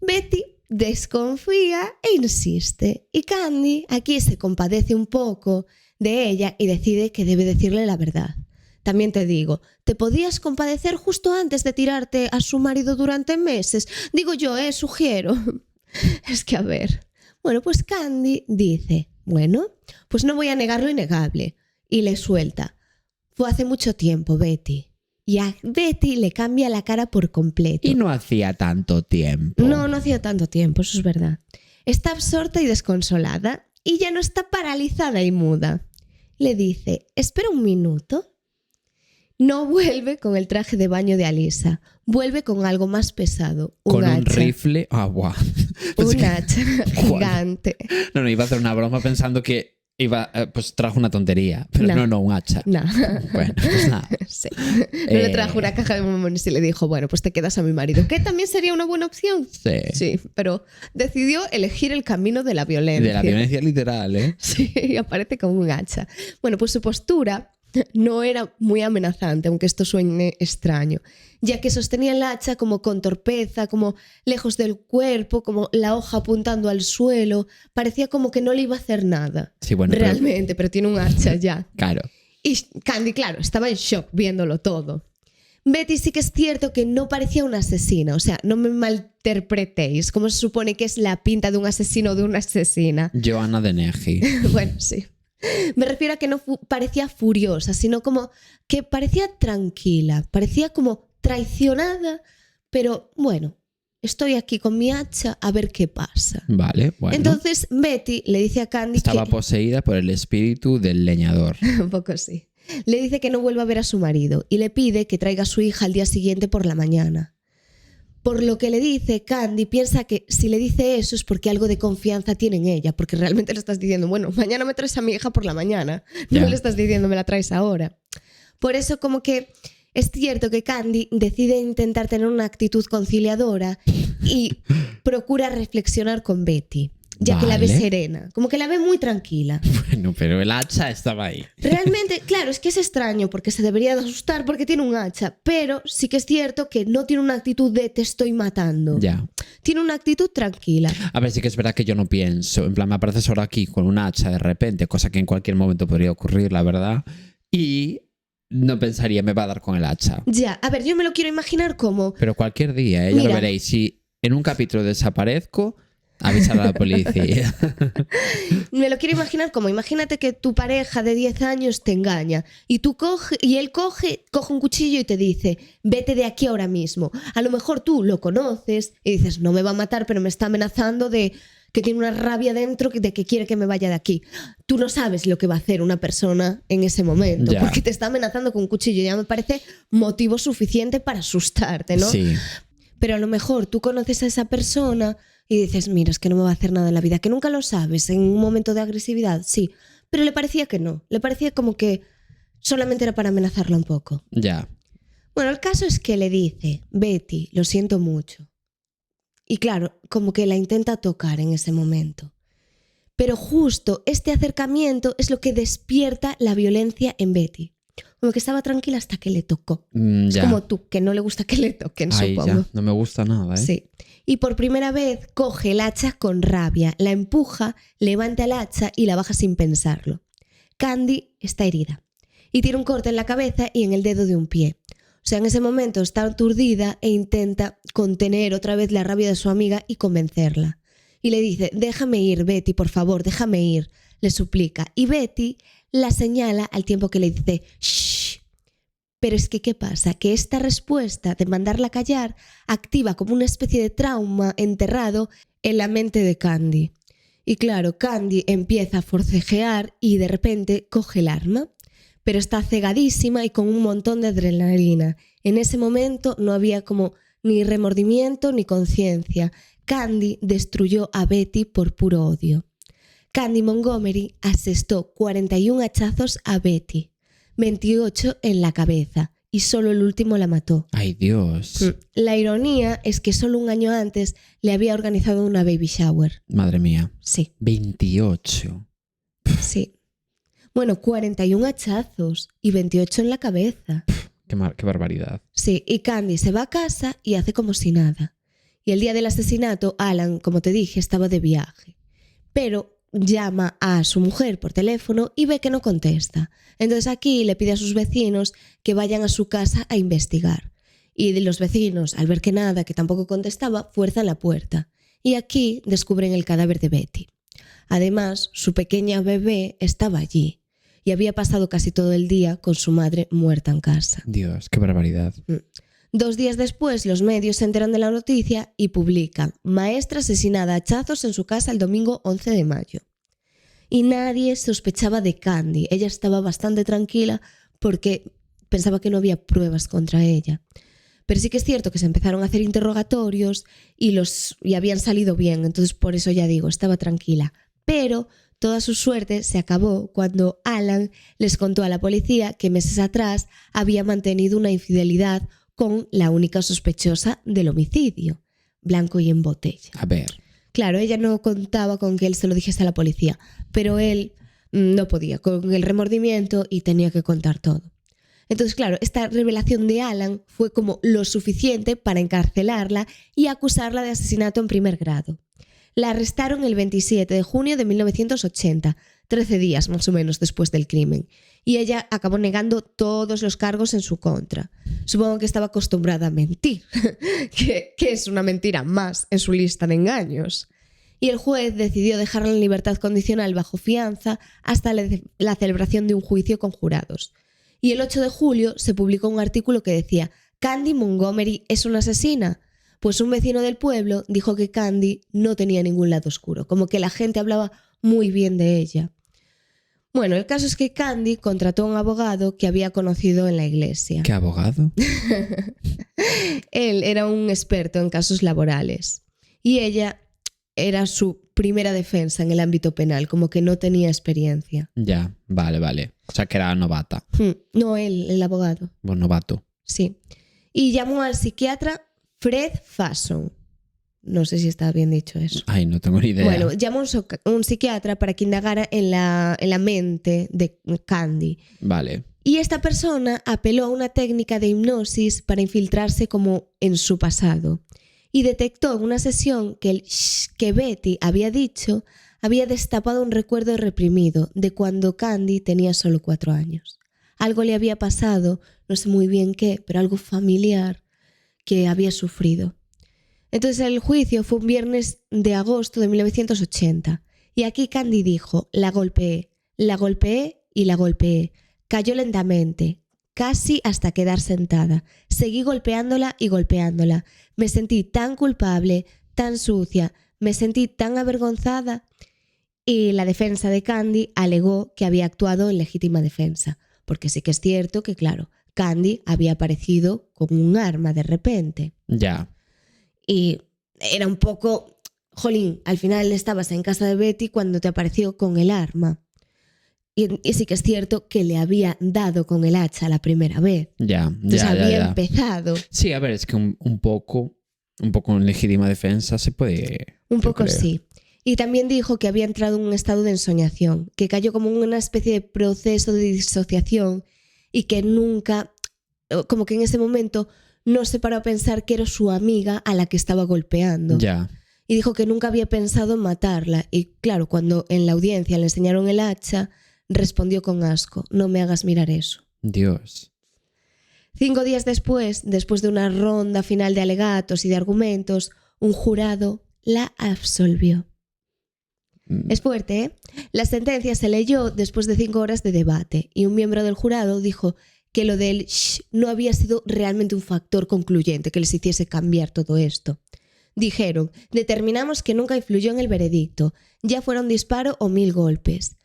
Betty desconfía e insiste. Y Candy aquí se compadece un poco de ella y decide que debe decirle la verdad. También te digo, ¿te podías compadecer justo antes de tirarte a su marido durante meses? Digo yo, sugiero. Es que a ver. Bueno, pues Candy dice, bueno, pues no voy a negar lo innegable. Y le suelta. Fue hace mucho tiempo, Betty. Y a Betty le cambia la cara por completo.
Y no hacía tanto tiempo.
No hacía tanto tiempo, eso es verdad. Está absorta y desconsolada y ya no está paralizada y muda. Le dice, espera un minuto. No vuelve con el traje de baño de Alisa. vuelve con algo más pesado, un
Con
hacha.
un rifle. Ah, guau. Pensé
Un
que-
hacha gigante.
No, iba a hacer una broma pensando que pues trajo una tontería. Pero no, un hacha.
No.
Bueno, pues nada.
Sí. No le trajo
Eh.
una caja de bombones y le dijo, bueno, pues te quedas a mi marido. Que también sería una buena opción.
Sí.
Sí, pero decidió elegir el camino de la violencia.
De la violencia literal, ¿eh?
Sí, y aparece con un hacha. Bueno, pues su postura no era muy amenazante, aunque esto suene extraño, ya que sostenía el hacha como con torpeza, como lejos del cuerpo, como la hoja apuntando al suelo. Parecía como que no le iba a hacer nada.
Sí, bueno,
Realmente, pero tiene un hacha ya.
Claro.
Y Candy, claro, estaba en shock viéndolo todo. Betty sí que es cierto que no parecía una asesina, o sea, no me malinterpretéis, como se supone que es la pinta de un asesino o de una asesina.
Joanna de Neji.
Bueno, sí. Me refiero a que no parecía furiosa, sino como que parecía tranquila, parecía como traicionada, pero bueno, estoy aquí con mi hacha a ver qué pasa.
Vale, bueno.
Entonces Betty le dice a Candy
Estaba
que...
poseída por el espíritu del leñador.
Un poco sí. Le dice que no vuelva a ver a su marido y le pide que traiga a su hija al día siguiente por la mañana. Por lo que le dice, Candy piensa que si le dice eso es porque algo de confianza tiene en ella, porque realmente le estás diciendo, bueno, mañana me traes a mi hija por la mañana, no
Ya.
le estás diciendo me la traes ahora. Por eso como que es cierto que Candy decide intentar tener una actitud conciliadora y procura reflexionar con Betty, ya que la ve
Vale.
serena, como que la ve muy tranquila.
Bueno, pero el hacha estaba ahí.
Realmente, claro, es que es extraño porque se debería de asustar porque tiene un hacha, pero sí que es cierto que no tiene una actitud de te estoy matando.
Ya.
Tiene una actitud tranquila.
A ver, sí que es verdad que yo no pienso. En plan, me apareces ahora aquí con un hacha de repente, cosa que en cualquier momento podría ocurrir, la verdad. Y no pensaría, me va a dar con el hacha.
Ya, a ver, yo me lo quiero imaginar como...
Pero cualquier día, ya lo
Mira.
veréis. Si en un capítulo desaparezco, avisar a la policía.
Me lo quiero imaginar como, imagínate que tu pareja de 10 años te engaña y él coge un cuchillo y te dice, vete de aquí ahora mismo. A lo mejor tú lo conoces y dices, no me va a matar, pero me está amenazando de que tiene una rabia dentro de que quiere que me vaya de aquí. Tú no sabes lo que va a hacer una persona en ese momento,
Ya.
porque te está amenazando con un cuchillo. Ya me parece motivo suficiente para asustarte, ¿no?
Sí.
Pero a lo mejor tú conoces a esa persona y dices, mira, es que no me va a hacer nada en la vida, que nunca lo sabes, en un momento de agresividad, sí. Pero le parecía que no, le parecía como que solamente era para amenazarla un poco.
Ya.
Bueno, el caso es que le dice, Betty, lo siento mucho. Y claro, como que la intenta tocar en ese momento. Pero justo este acercamiento es lo que despierta la violencia en Betty. Como que estaba tranquila hasta que le tocó. Es
Ya.
como tú, que no le gusta que le toquen,
Ay,
supongo.
ya. No me gusta nada, ¿eh?
Sí. Y por primera vez coge el hacha con rabia, la empuja, levanta el hacha y la baja sin pensarlo. Candy está herida y tiene un corte en la cabeza y en el dedo de un pie. O sea, en ese momento está aturdida e intenta contener otra vez la rabia de su amiga y convencerla. Y le dice, déjame ir, Betty, por favor, déjame ir, le suplica. Y Betty la señala al tiempo que le dice, shh. Pero es que, ¿qué pasa? Que esta respuesta de mandarla callar activa como una especie de trauma enterrado en la mente de Candy. Y claro, Candy empieza a forcejear y de repente coge el arma, pero está cegadísima y con un montón de adrenalina. En ese momento no había como ni remordimiento ni conciencia. Candy destruyó a Betty por puro odio. Candy Montgomery asestó 41 hachazos a Betty, 28 en la cabeza, y solo el último la mató.
Ay, Dios.
La ironía es que solo un año antes le había organizado una baby shower.
Madre mía.
Sí,
28.
sí. Bueno, 41 hachazos y 28 en la cabeza.
Qué barbaridad.
Sí, y Candy se va a casa y hace como si nada. Y el día del asesinato, Alan, como te dije, estaba de viaje. Pero llama a su mujer por teléfono y ve que no contesta. Entonces aquí le pide a sus vecinos que vayan a su casa a investigar. Y los vecinos, al ver que nada, que tampoco contestaba, fuerzan la puerta. Y aquí descubren el cadáver de Betty. Además, su pequeña bebé estaba allí y había pasado casi todo el día con su madre muerta en casa.
Dios, qué barbaridad.
2 días después, los medios se enteran de la noticia y publican: maestra asesinada a hachazos en su casa el domingo 11 de mayo. Y nadie sospechaba de Candy. Ella estaba bastante tranquila porque pensaba que no había pruebas contra ella. Pero sí que es cierto que se empezaron a hacer interrogatorios y habían salido bien, entonces por eso ya digo, estaba tranquila. Pero toda su suerte se acabó cuando Alan les contó a la policía que meses atrás había mantenido una infidelidad con la única sospechosa del homicidio, blanco y en botella.
A ver.
Claro, ella no contaba con que él se lo dijese a la policía, pero él no podía con el remordimiento y tenía que contar todo. Entonces, claro, esta revelación de Alan fue como lo suficiente para encarcelarla y acusarla de asesinato en primer grado. La arrestaron el 27 de junio de 1980, 13 días más o menos después del crimen, y ella acabó negando todos los cargos en su contra. Supongo que estaba acostumbrada a mentir, que es una mentira más en su lista de engaños. Y el juez decidió dejarla en libertad condicional bajo fianza hasta la celebración de un juicio con jurados. Y el 8 de julio se publicó un artículo que decía «Candy Montgomery es una asesina». Pues un vecino del pueblo dijo que Candy no tenía ningún lado oscuro, como que la gente hablaba muy bien de ella. Bueno, el caso es que Candy contrató a un abogado que había conocido en la iglesia.
¿Qué abogado?
Él era un experto en casos laborales y ella era su primera defensa en el ámbito penal, como que no tenía experiencia.
Ya, vale. O sea, que era novata.
No, él, el abogado.
Bueno, novato.
Sí. Y llamó al psiquiatra Fred Fason. No sé si está bien dicho eso.
Ay, no tengo ni idea.
Bueno, llamó a un psiquiatra para que indagara en la mente de Candy.
Vale.
Y esta persona apeló a una técnica de hipnosis para infiltrarse como en su pasado. Y detectó en una sesión que el shh que Betty había dicho había destapado un recuerdo reprimido de cuando Candy tenía solo 4 años. Algo le había pasado, no sé muy bien qué, pero algo familiar que había sufrido. Entonces el juicio fue un viernes de agosto de 1980 y aquí Candy dijo, la golpeé y la golpeé, cayó lentamente, casi hasta quedar sentada, seguí golpeándola y golpeándola, me sentí tan culpable, tan sucia, me sentí tan avergonzada y la defensa de Candy alegó que había actuado en legítima defensa, porque sí que es cierto que claro, Candy había aparecido con un arma de repente.
Ya.
Y era un poco, jolín, al final estabas en casa de Betty cuando te apareció con el arma. Y sí que es cierto que le había dado con el hacha la primera vez.
Ya.
Entonces había empezado.
Sí, a ver, es que un poco en legítima defensa se puede...
Un poco
creo.
sí. Y también dijo que había entrado en un estado de ensoñación, que cayó como en una especie de proceso de disociación y que nunca, como que en ese momento no se paró a pensar que era su amiga a la que estaba golpeando.
Ya.
Y dijo que nunca había pensado en matarla. Y claro, cuando en la audiencia le enseñaron el hacha, respondió con asco, no me hagas mirar eso.
Dios.
5 días después de una ronda final de alegatos y de argumentos, un jurado la absolvió. Es fuerte, ¿eh? La sentencia se leyó después de 5 horas de debate y un miembro del jurado dijo que lo del shh no había sido realmente un factor concluyente que les hiciese cambiar todo esto. Dijeron, determinamos que nunca influyó en el veredicto, ya fuera un disparo o 1000 golpes.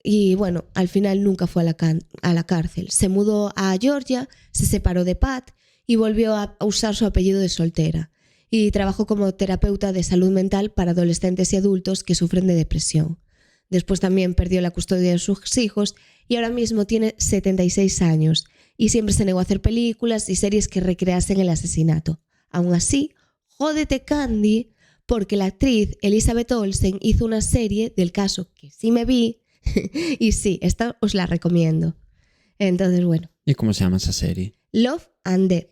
Y bueno, al final nunca fue a la cárcel. Se mudó a Georgia, se separó de Pat y volvió a usar su apellido de soltera. Y trabajó como terapeuta de salud mental para adolescentes y adultos que sufren de depresión. Después también perdió la custodia de sus hijos y ahora mismo tiene 76 años y siempre se negó a hacer películas y series que recreasen el asesinato. Aún así, jódete Candy, porque la actriz Elizabeth Olsen hizo una serie del caso que sí me vi y sí, esta os la recomiendo. Entonces, bueno.
¿Y cómo se llama esa serie?
Love and Death.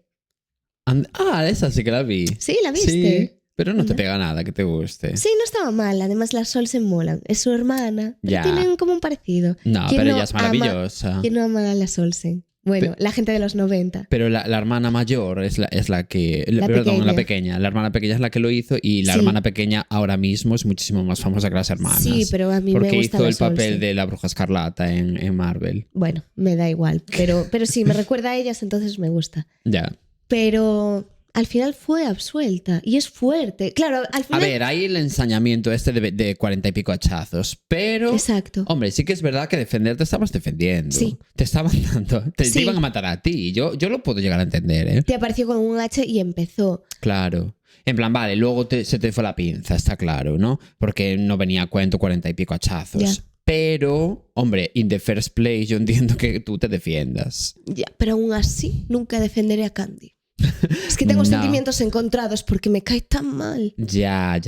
Esa sí que la vi.
Sí, ¿la viste?
Sí, pero no te pega nada que te guste.
Sí, no estaba mal. Además, las Olsen molan. Es su hermana.
Ya.
Tienen como un parecido.
No,
¿Quién
pero
no
ella es maravillosa.
¿Quién no ama a las Olsen? Bueno, la gente de los 90.
Pero la hermana mayor es la que...
pequeña.
La pequeña. La hermana pequeña es la que lo hizo y la
Sí.
hermana pequeña ahora mismo es muchísimo más famosa que las hermanas.
Sí, pero a mí me
porque
gustan
hizo el
las
papel
Olsen.
de la Bruja Escarlata en Marvel.
Bueno, me da igual. Pero sí, me recuerda a ellas, entonces me gusta.
Ya.
Pero al final fue absuelta. Y es fuerte. Claro, al
A
final...
ver, hay el ensañamiento este de 40 y pico hachazos, pero...
Exacto.
Hombre, sí que es verdad que defenderte estabas defendiendo.
Sí.
Te estaban dando... Te
Sí.
iban a matar a ti. Yo lo puedo llegar a entender, ¿eh?
Te apareció con un hacha y empezó.
Claro. En plan, vale, luego se te fue la pinza, está claro, ¿no? Porque no venía a cuento 40 y pico hachazos.
Ya.
Pero, hombre, in the first place yo entiendo que tú te defiendas.
Ya, pero aún así nunca defenderé a Candy. Es que tengo
No.
sentimientos encontrados porque me cae tan mal.
Ya.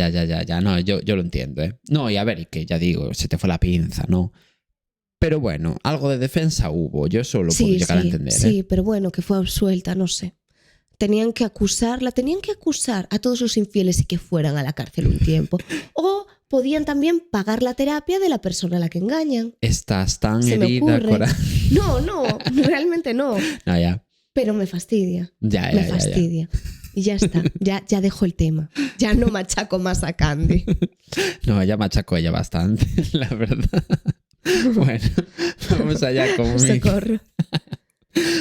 No, yo lo entiendo, ¿eh? No, y a ver, y que ya digo, se te fue la pinza, ¿no? Pero bueno, algo de defensa hubo. Yo eso lo puedo llegar a entender, ¿eh?
Sí, pero bueno, que fue absuelta, no sé. Tenían que acusar a todos los infieles y que fueran a la cárcel un tiempo. O podían también pagar la terapia de la persona a la que engañan.
Estás tan
Se me
herida,
ocurre.
Cora.
No, realmente no.
No, ya.
Pero me fastidia.
Ya.
Me fastidia. Y ya está, ya dejo el tema. Ya no machaco más a Candy.
No, ella machacó ella bastante, la verdad. Bueno, vamos allá con mi...
Socorro.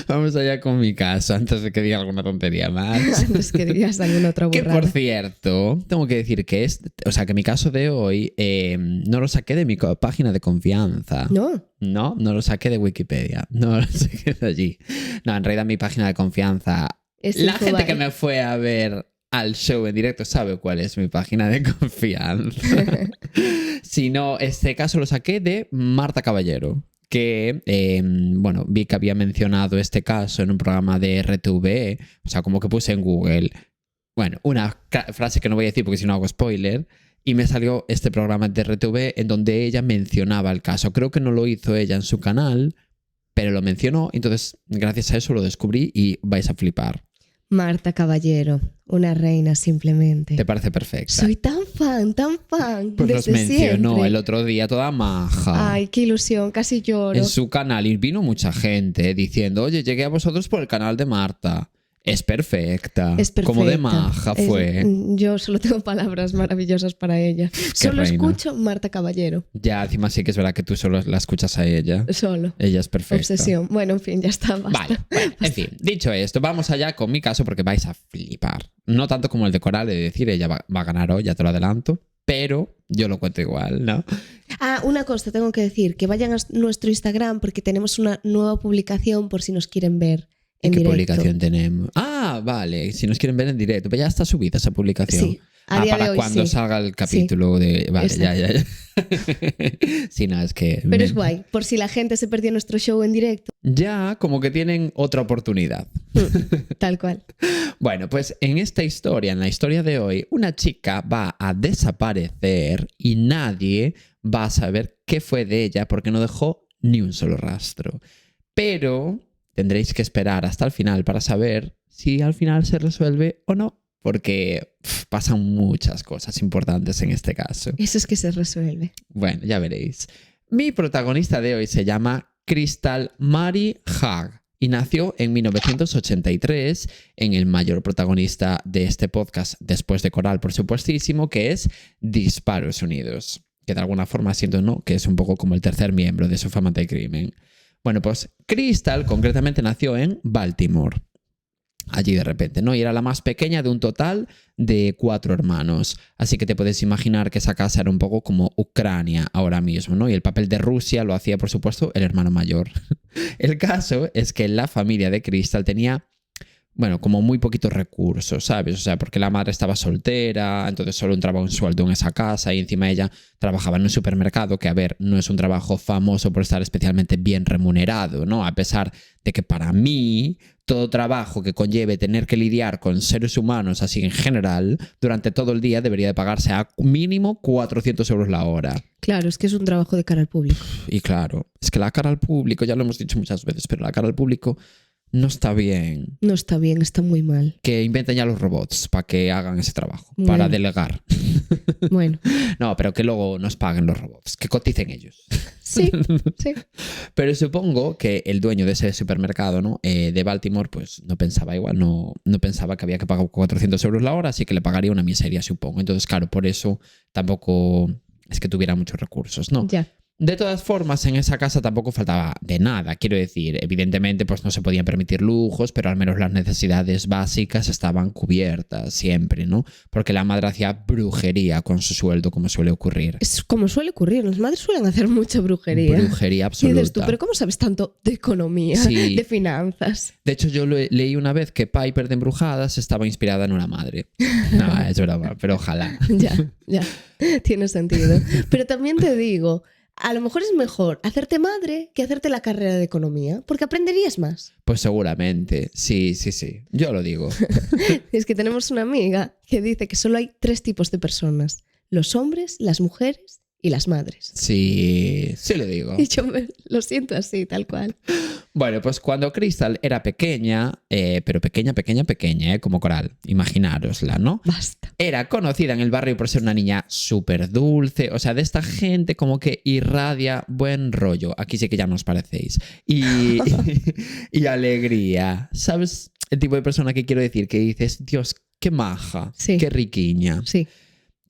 Vamos allá con mi caso, antes de que diga alguna tontería más.
Antes que digas alguna otra
Que
burrada.
por cierto, tengo que decir que que mi caso de hoy no lo saqué de mi página de confianza.
No.
No lo saqué de Wikipedia. No lo saqué de allí. No, en realidad mi página de confianza.
Es
La
Infobae.
gente que me fue a ver al show en directo sabe cuál es mi página de confianza. Si no, este caso lo saqué de Marta Caballero. Que, bueno, vi que había mencionado este caso en un programa de RTV, o sea, como que puse en Google, bueno, una frase que no voy a decir porque si no hago spoiler, y me salió este programa de RTV en donde ella mencionaba el caso. Creo que no lo hizo ella en su canal, pero lo mencionó, entonces gracias a eso lo descubrí y vais a flipar.
Marta Caballero, una reina simplemente.
¿Te parece perfecta?
Soy tan fan,
Pues nos
desde
mencionó
siempre.
el otro día toda maja.
Ay, qué ilusión, casi lloro.
En su canal y vino mucha gente diciendo, oye, llegué a vosotros por el canal de Marta. Es perfecta.
Es perfecta.
Como de maja fue.
Yo solo tengo palabras maravillosas para ella. Solo
reina.
escucho Marta Caballero.
Ya, encima sí que es verdad que tú solo la escuchas a ella.
Solo.
Ella es perfecta.
Obsesión. Bueno, en fin, ya está. Basta.
Vale, bueno, en fin, dicho esto, vamos allá con mi caso porque vais a flipar. No tanto como el de Coral, de decir, ella va a ganar hoy, ya te lo adelanto, pero yo lo cuento igual, ¿no?
Ah, una cosa tengo que decir, que vayan a nuestro Instagram porque tenemos una nueva publicación por si nos quieren ver en
¿Qué
directo.
publicación tenemos? Ah, vale, si nos quieren ver en directo, pues ya está subida esa publicación.
Sí, a día
para
de hoy
cuando
sí.
salga el capítulo de... Vale,
Exacto.
ya. Sí, no, es que...
Pero es guay, por si la gente se perdió nuestro show en directo.
Ya, como que tienen otra oportunidad.
Tal cual.
Bueno, pues en esta historia, en la historia de hoy, una chica va a desaparecer y nadie va a saber qué fue de ella porque no dejó ni un solo rastro. Pero tendréis que esperar hasta el final para saber si al final se resuelve o no, porque pasan muchas cosas importantes en este caso.
Eso es que se resuelve.
Bueno, ya veréis. Mi protagonista de hoy se llama Crystal Mary Hag y nació en 1983 en el mayor protagonista de este podcast, después de Coral, por supuestísimo, que es Disparos Unidos, que de alguna forma siento no, que es un poco como el tercer miembro de su fama de crimen. Bueno, pues Crystal concretamente nació en Baltimore. Allí de repente, ¿no? Y era la más pequeña de un total de 4 hermanos. Así que te puedes imaginar que esa casa era un poco como Ucrania ahora mismo, ¿no? Y el papel de Rusia lo hacía, por supuesto, el hermano mayor. El caso es que la familia de Crystal tenía, bueno, como muy poquitos recursos, ¿sabes? O sea, porque la madre estaba soltera, entonces solo entraba un sueldo en esa casa y encima ella trabajaba en un supermercado que, a ver, no es un trabajo famoso por estar especialmente bien remunerado, ¿no? A pesar de que para mí todo trabajo que conlleve tener que lidiar con seres humanos así en general durante todo el día debería de pagarse a mínimo 400 euros la hora.
Claro, es que es un trabajo de cara al público.
Y claro, es que la cara al público, ya lo hemos dicho muchas veces, pero la cara al público no está bien.
No está bien, está muy mal.
Que inventen ya los robots para que hagan ese trabajo,
Bueno.
para delegar.
Bueno,
No, pero que luego nos paguen los robots, que coticen ellos.
sí, sí.
Pero supongo que el dueño de ese supermercado, ¿no? De Baltimore, pues no pensaba igual, no pensaba que había que pagar 400 euros la hora, así que le pagaría una miseria, supongo. Entonces, claro, por eso tampoco es que tuviera muchos recursos, ¿no?
Ya.
De todas formas, en esa casa tampoco faltaba de nada. Quiero decir, evidentemente pues no se podían permitir lujos, pero al menos las necesidades básicas estaban cubiertas siempre, ¿no? Porque la madre hacía brujería con su sueldo, como suele ocurrir.
Es como suele ocurrir, las madres suelen hacer mucha brujería.
Brujería
Y
absoluta.
dices tú, ¿pero cómo sabes tanto de economía,
Sí.
de finanzas?
De hecho, yo leí una vez que Piper de Embrujadas estaba inspirada en una madre. No, es broma, pero ojalá.
Ya, tiene sentido. Pero también te digo, a lo mejor es mejor hacerte madre que hacerte la carrera de economía, porque aprenderías más.
Pues seguramente, sí. Yo lo digo.
Es que tenemos una amiga que dice que solo hay 3 tipos de personas: los hombres, las mujeres y las madres.
Sí lo digo.
Y yo lo siento así, tal cual.
Bueno, pues cuando Crystal era pequeña, pero pequeña, como Coral, imaginárosla, ¿no?
Basta.
Era conocida en el barrio por ser una niña súper dulce, o sea, de esta gente como que irradia buen rollo. Aquí sí que ya nos parecéis. Y alegría. ¿Sabes el tipo de persona que quiero decir? Que dices, Dios, qué maja,
Sí.
qué riquiña.
Sí.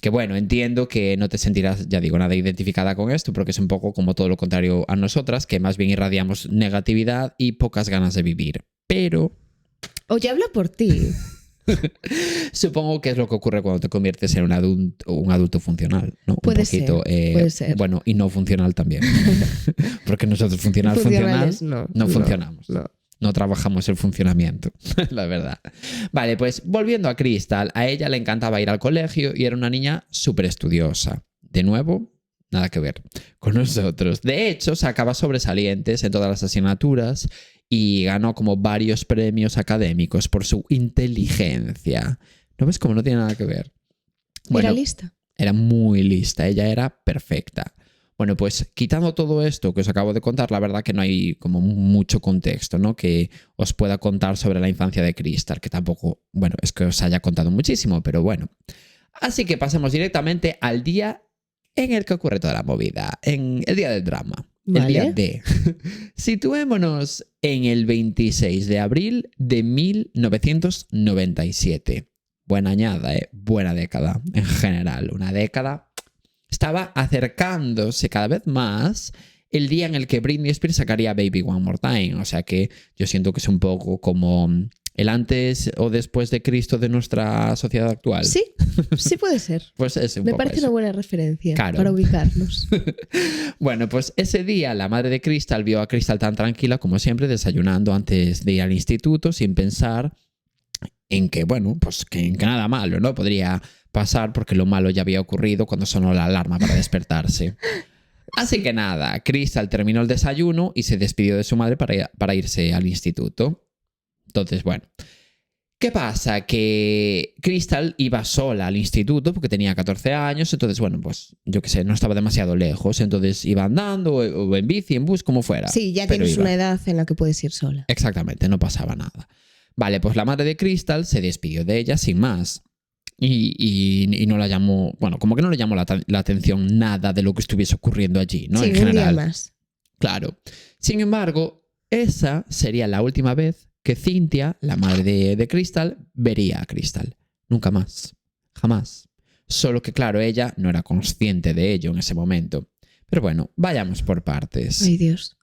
Que bueno, entiendo que no te sentirás, ya digo, nada identificada con esto, porque es un poco como todo lo contrario a nosotras, que más bien irradiamos negatividad y pocas ganas de vivir. Pero
Oye, habla por ti.
supongo que es lo que ocurre cuando te conviertes en un adulto funcional, ¿no?
Puede
un poquito,
ser, puede ser.
Bueno, y no funcional también. Porque nosotros funcional
Funcionales,
no funcionamos. No trabajamos el funcionamiento, la verdad. Vale, pues volviendo a Crystal, a ella le encantaba ir al colegio y era una niña súper estudiosa. De nuevo, nada que ver con nosotros. De hecho, sacaba sobresalientes en todas las asignaturas y ganó como varios premios académicos por su inteligencia. ¿No ves cómo no tiene nada que ver?
¿Era lista?
Era muy lista, ella era perfecta. Bueno, pues quitando todo esto que os acabo de contar, la verdad que no hay como mucho contexto, ¿no? Que os pueda contar sobre la infancia de Crystal, que tampoco, bueno, es que os haya contado muchísimo, pero bueno. Así que pasemos directamente al día en el que ocurre toda la movida, en el día del drama,
Vale.
el día D. Situémonos en el 26 de abril de 1997. Buena añada, buena década en general, una década. Estaba acercándose cada vez más el día en el que Britney Spears sacaría Baby One More Time. O sea que yo siento que es un poco como el antes o después de Cristo de nuestra sociedad actual.
Sí puede ser.
Pues es un
Me
poco
parece
eso.
una buena referencia
Claro.
para ubicarnos.
Bueno, pues ese día la madre de Crystal vio a Crystal tan tranquila como siempre, desayunando antes de ir al instituto sin pensar en que, bueno, pues que en que nada malo, ¿no? Podría pasar porque lo malo ya había ocurrido cuando sonó la alarma para despertarse. Así que nada, Crystal terminó el desayuno y se despidió de su madre para irse al instituto. Entonces, bueno, ¿qué pasa? Que Crystal iba sola al instituto porque tenía 14 años, entonces, bueno, pues yo qué sé, no estaba demasiado lejos, entonces iba andando o en bici, en bus, como fuera.
Sí, ya
Pero
tienes
iba.
una edad en la que puedes ir sola.
Exactamente, no pasaba nada. Vale, pues la madre de Crystal se despidió de ella sin más. Y no la llamó, bueno, como que no le llamó la atención nada de lo que estuviese ocurriendo allí, ¿no?
Sí,
En
un día
general.
más.
Claro. Sin embargo, esa sería la última vez que Cynthia, la madre de Crystal, vería a Crystal. Nunca más. Jamás. Solo que, claro, ella no era consciente de ello en ese momento. Pero bueno, vayamos por partes.
Ay, Dios.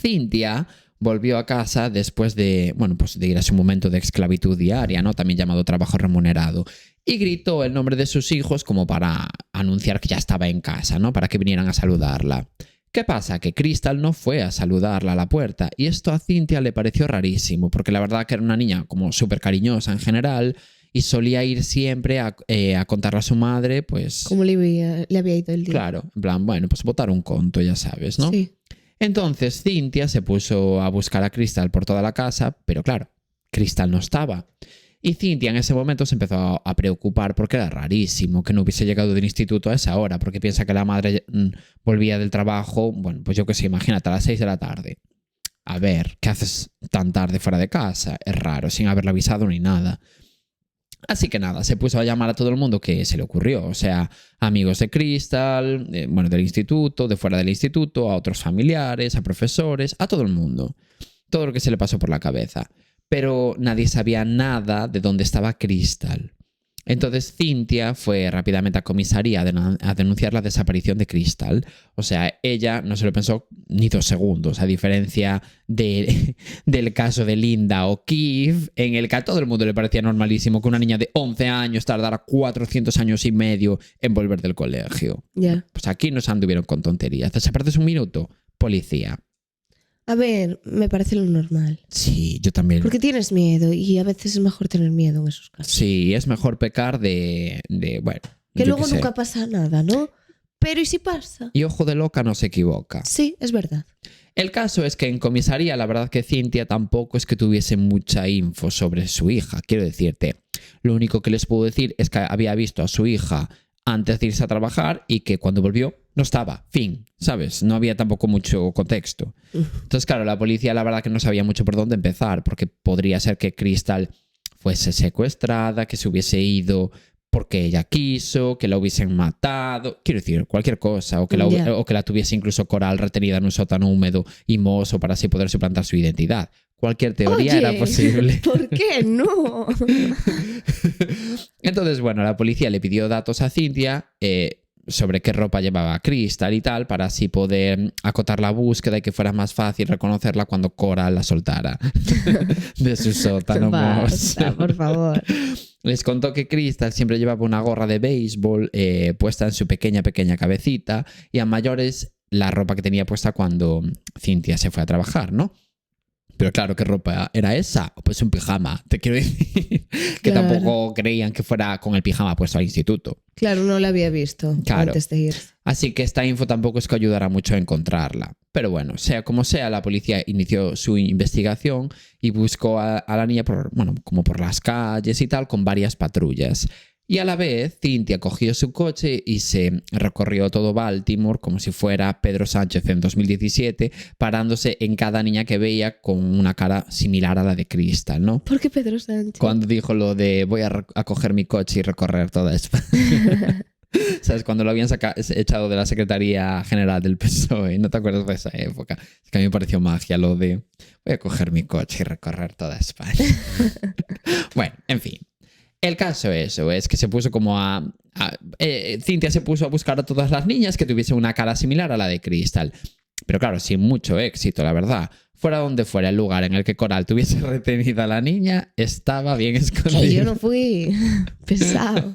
Cynthia volvió a casa después de, bueno, pues de ir a su momento de esclavitud diaria, ¿no? También llamado trabajo remunerado. Y gritó el nombre de sus hijos como para anunciar que ya estaba en casa, ¿no? Para que vinieran a saludarla. ¿Qué pasa? Que Crystal no fue a saludarla a la puerta y esto a Cynthia le pareció rarísimo porque la verdad que era una niña como súper cariñosa en general y solía ir siempre a contarle a su madre, pues...
¿Cómo le había ido el día?
Claro, en plan, bueno, pues botar un conto, ya sabes, ¿no?
Sí.
Entonces Cynthia se puso a buscar a Crystal por toda la casa, pero claro, Crystal no estaba. Y Cynthia en ese momento se empezó a preocupar porque era rarísimo que no hubiese llegado del instituto a esa hora, porque piensa que la madre volvía del trabajo, bueno, pues yo qué sé, imagínate, a las 6 de la tarde. A ver, ¿qué haces tan tarde fuera de casa? Es raro, sin haberle avisado ni nada. Así que nada, se puso a llamar a todo el mundo que se le ocurrió, o sea, amigos de Crystal, bueno, del instituto, de fuera del instituto, a otros familiares, a profesores, a todo el mundo. Todo lo que se le pasó por la cabeza. Pero nadie sabía nada de dónde estaba Crystal. Entonces Cynthia fue rápidamente a comisaría a denunciar la desaparición de Crystal. O sea, ella no se lo pensó ni 2 segundos, a diferencia del caso de Linda o Keith, en el que a todo el mundo le parecía normalísimo que una niña de 11 años tardara 400 años y medio en volver del colegio.
Ya.
Pues aquí no se anduvieron con tonterías. ¿Desapareces un minuto? Policía.
A ver, me parece lo normal.
Sí, yo también.
Porque tienes miedo y a veces es mejor tener miedo en esos casos.
Sí, es mejor pecar bueno.
Que
yo
luego
qué sé.
nunca pasa nada, ¿no? Pero ¿y si pasa?
Y ojo de loca no se equivoca.
Sí, es verdad.
El caso es que en comisaría la verdad que Cynthia tampoco es que tuviese mucha info sobre su hija. Quiero decirte, lo único que les puedo decir es que había visto a su hija antes de irse a trabajar y que cuando volvió no estaba. Fin, ¿sabes? No había tampoco mucho contexto. Entonces, claro, la policía la verdad que no sabía mucho por dónde empezar, porque podría ser que Crystal fuese secuestrada, que se hubiese ido porque ella quiso, que la hubiesen matado, quiero decir, cualquier cosa, o que la tuviese incluso Coral retenida en un sótano húmedo y mohoso para así poder suplantar su identidad. Cualquier teoría era posible.
¿Por qué no?
Entonces, bueno, la policía le pidió datos a Cynthia sobre qué ropa llevaba Crystal y tal, para así poder acotar la búsqueda y que fuera más fácil reconocerla cuando Coral la soltara de su sótano mohoso.
Basta, por favor.
Les contó que Crystal siempre llevaba una gorra de béisbol puesta en su pequeña cabecita y a mayores la ropa que tenía puesta cuando Cynthia se fue a trabajar, ¿no? Pero claro, ¿qué ropa era esa? Pues un pijama, te quiero decir. Que
Claro.
tampoco creían que fuera con el pijama puesto al instituto.
Claro, no la había visto
Claro.
antes de ir.
Así que esta info tampoco es que ayudara mucho a encontrarla. Pero bueno, sea como sea, la policía inició su investigación y buscó a la niña como por las calles y tal, con varias patrullas. Y a la vez, Cynthia cogió su coche y se recorrió todo Baltimore como si fuera Pedro Sánchez en 2017, parándose en cada niña que veía con una cara similar a la de Crystal, ¿no?
¿Por qué Pedro Sánchez?
Cuando dijo lo de voy a coger mi coche y recorrer toda España. ¿Sabes? Cuando lo habían echado de la Secretaría General del PSOE. ¿No te acuerdas de esa época? Es que a mí me pareció magia lo de voy a coger mi coche y recorrer toda España. Bueno, en fin. El caso es que se puso como Cynthia se puso a buscar a todas las niñas que tuviesen una cara similar a la de Crystal. Pero claro, sin mucho éxito, la verdad. Fuera donde fuera el lugar en el que Coral tuviese retenida a la niña, estaba bien escondido.
Que yo no fui pesado.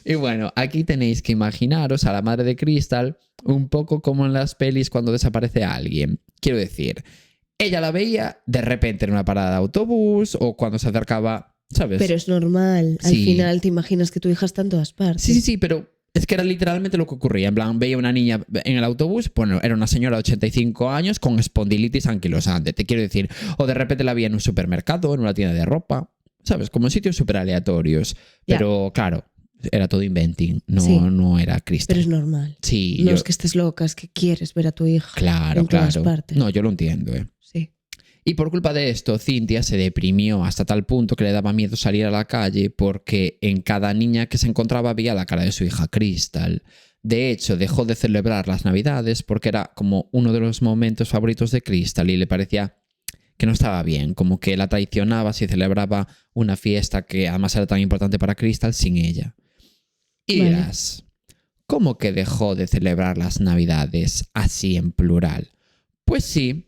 Y bueno, aquí tenéis que imaginaros a la madre de Crystal un poco como en las pelis cuando desaparece alguien. Quiero decir, ella la veía de repente en una parada de autobús o cuando se acercaba, ¿sabes?
Pero es normal. Al
Sí.
final te imaginas que tu hija está en todas partes.
Sí, pero es que era literalmente lo que ocurría. En plan, veía una niña en el autobús, bueno, era una señora de 85 años con espondilitis anquilosante, te quiero decir. O de repente la veía en un supermercado, en una tienda de ropa, ¿sabes? Como en sitios súper aleatorios.
Ya.
Pero claro, era todo inventing, no,
Sí.
no era Crystal.
Pero es normal.
Sí,
No es que estés loca, es que quieres ver a tu hija.
Claro,
en todas
claro.
partes.
No, yo lo entiendo, ¿eh?
Sí.
Y por culpa de esto, Cynthia se deprimió hasta tal punto que le daba miedo salir a la calle porque en cada niña que se encontraba veía la cara de su hija Crystal. De hecho, dejó de celebrar las Navidades porque era como uno de los momentos favoritos de Crystal y le parecía que no estaba bien, como que la traicionaba si celebraba una fiesta que además era tan importante para Crystal sin ella. Y
Vale.
dirás, ¿cómo que dejó de celebrar las Navidades así en plural? Pues sí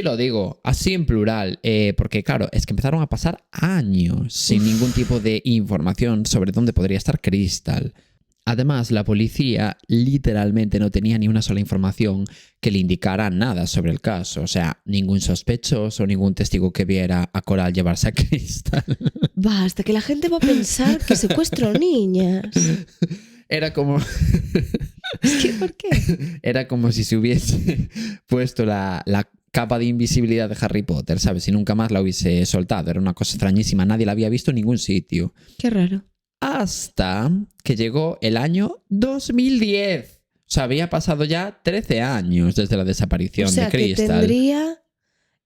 lo digo, así en plural, porque claro, es que empezaron a pasar años sin ningún tipo de información sobre dónde podría estar Crystal. Además, la policía literalmente no tenía ni una sola información que le indicara nada sobre el caso. O sea, ningún sospechoso, ningún testigo que viera a Coral llevarse a Crystal.
Basta, que la gente va a pensar que secuestro niñas.
Era como...
Es que, ¿por qué?
Era como si se hubiese puesto la capa de invisibilidad de Harry Potter, ¿sabes? Y nunca más la hubiese soltado. Era una cosa extrañísima. Nadie la había visto en ningún sitio.
Qué raro.
Hasta que llegó el año 2010. O sea, había pasado ya 13 años desde la desaparición
O sea,
de
que
Crystal.
tendría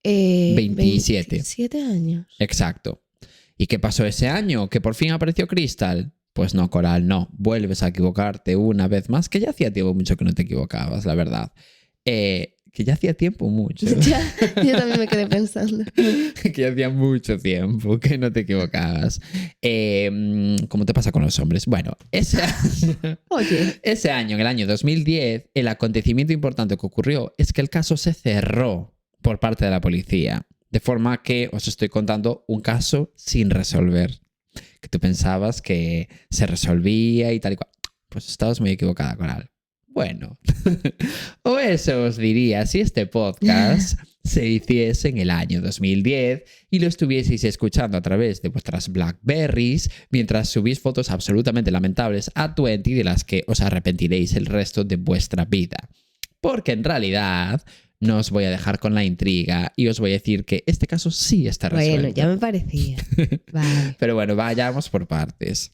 27.
27 años.
Exacto. ¿Y qué pasó ese año? ¿Que por fin apareció Crystal? Pues no, Coral, no. Vuelves a equivocarte una vez más, que ya hacía tiempo mucho que no te equivocabas, la verdad. Que ya hacía tiempo mucho.
Ya, yo también me quedé pensando.
Que hacía mucho tiempo, que no te equivocabas. ¿Cómo te pasa con los hombres? Bueno,
Oye,
ese año, en el año 2010, el acontecimiento importante que ocurrió es que el caso se cerró por parte de la policía. De forma que os estoy contando un caso sin resolver. Que tú pensabas que se resolvía y tal y cual. Pues estabas muy equivocada con algo. Bueno, o eso os diría si este podcast se hiciese en el año 2010 y lo estuvieseis escuchando a través de vuestras Blackberries mientras subís fotos absolutamente lamentables a Twenty de las que os arrepentiréis el resto de vuestra vida. Porque en realidad no os voy a dejar con la intriga y os voy a decir que este caso sí está resuelto.
bueno, ya me parecía. Vale.
Pero bueno, vayamos por partes.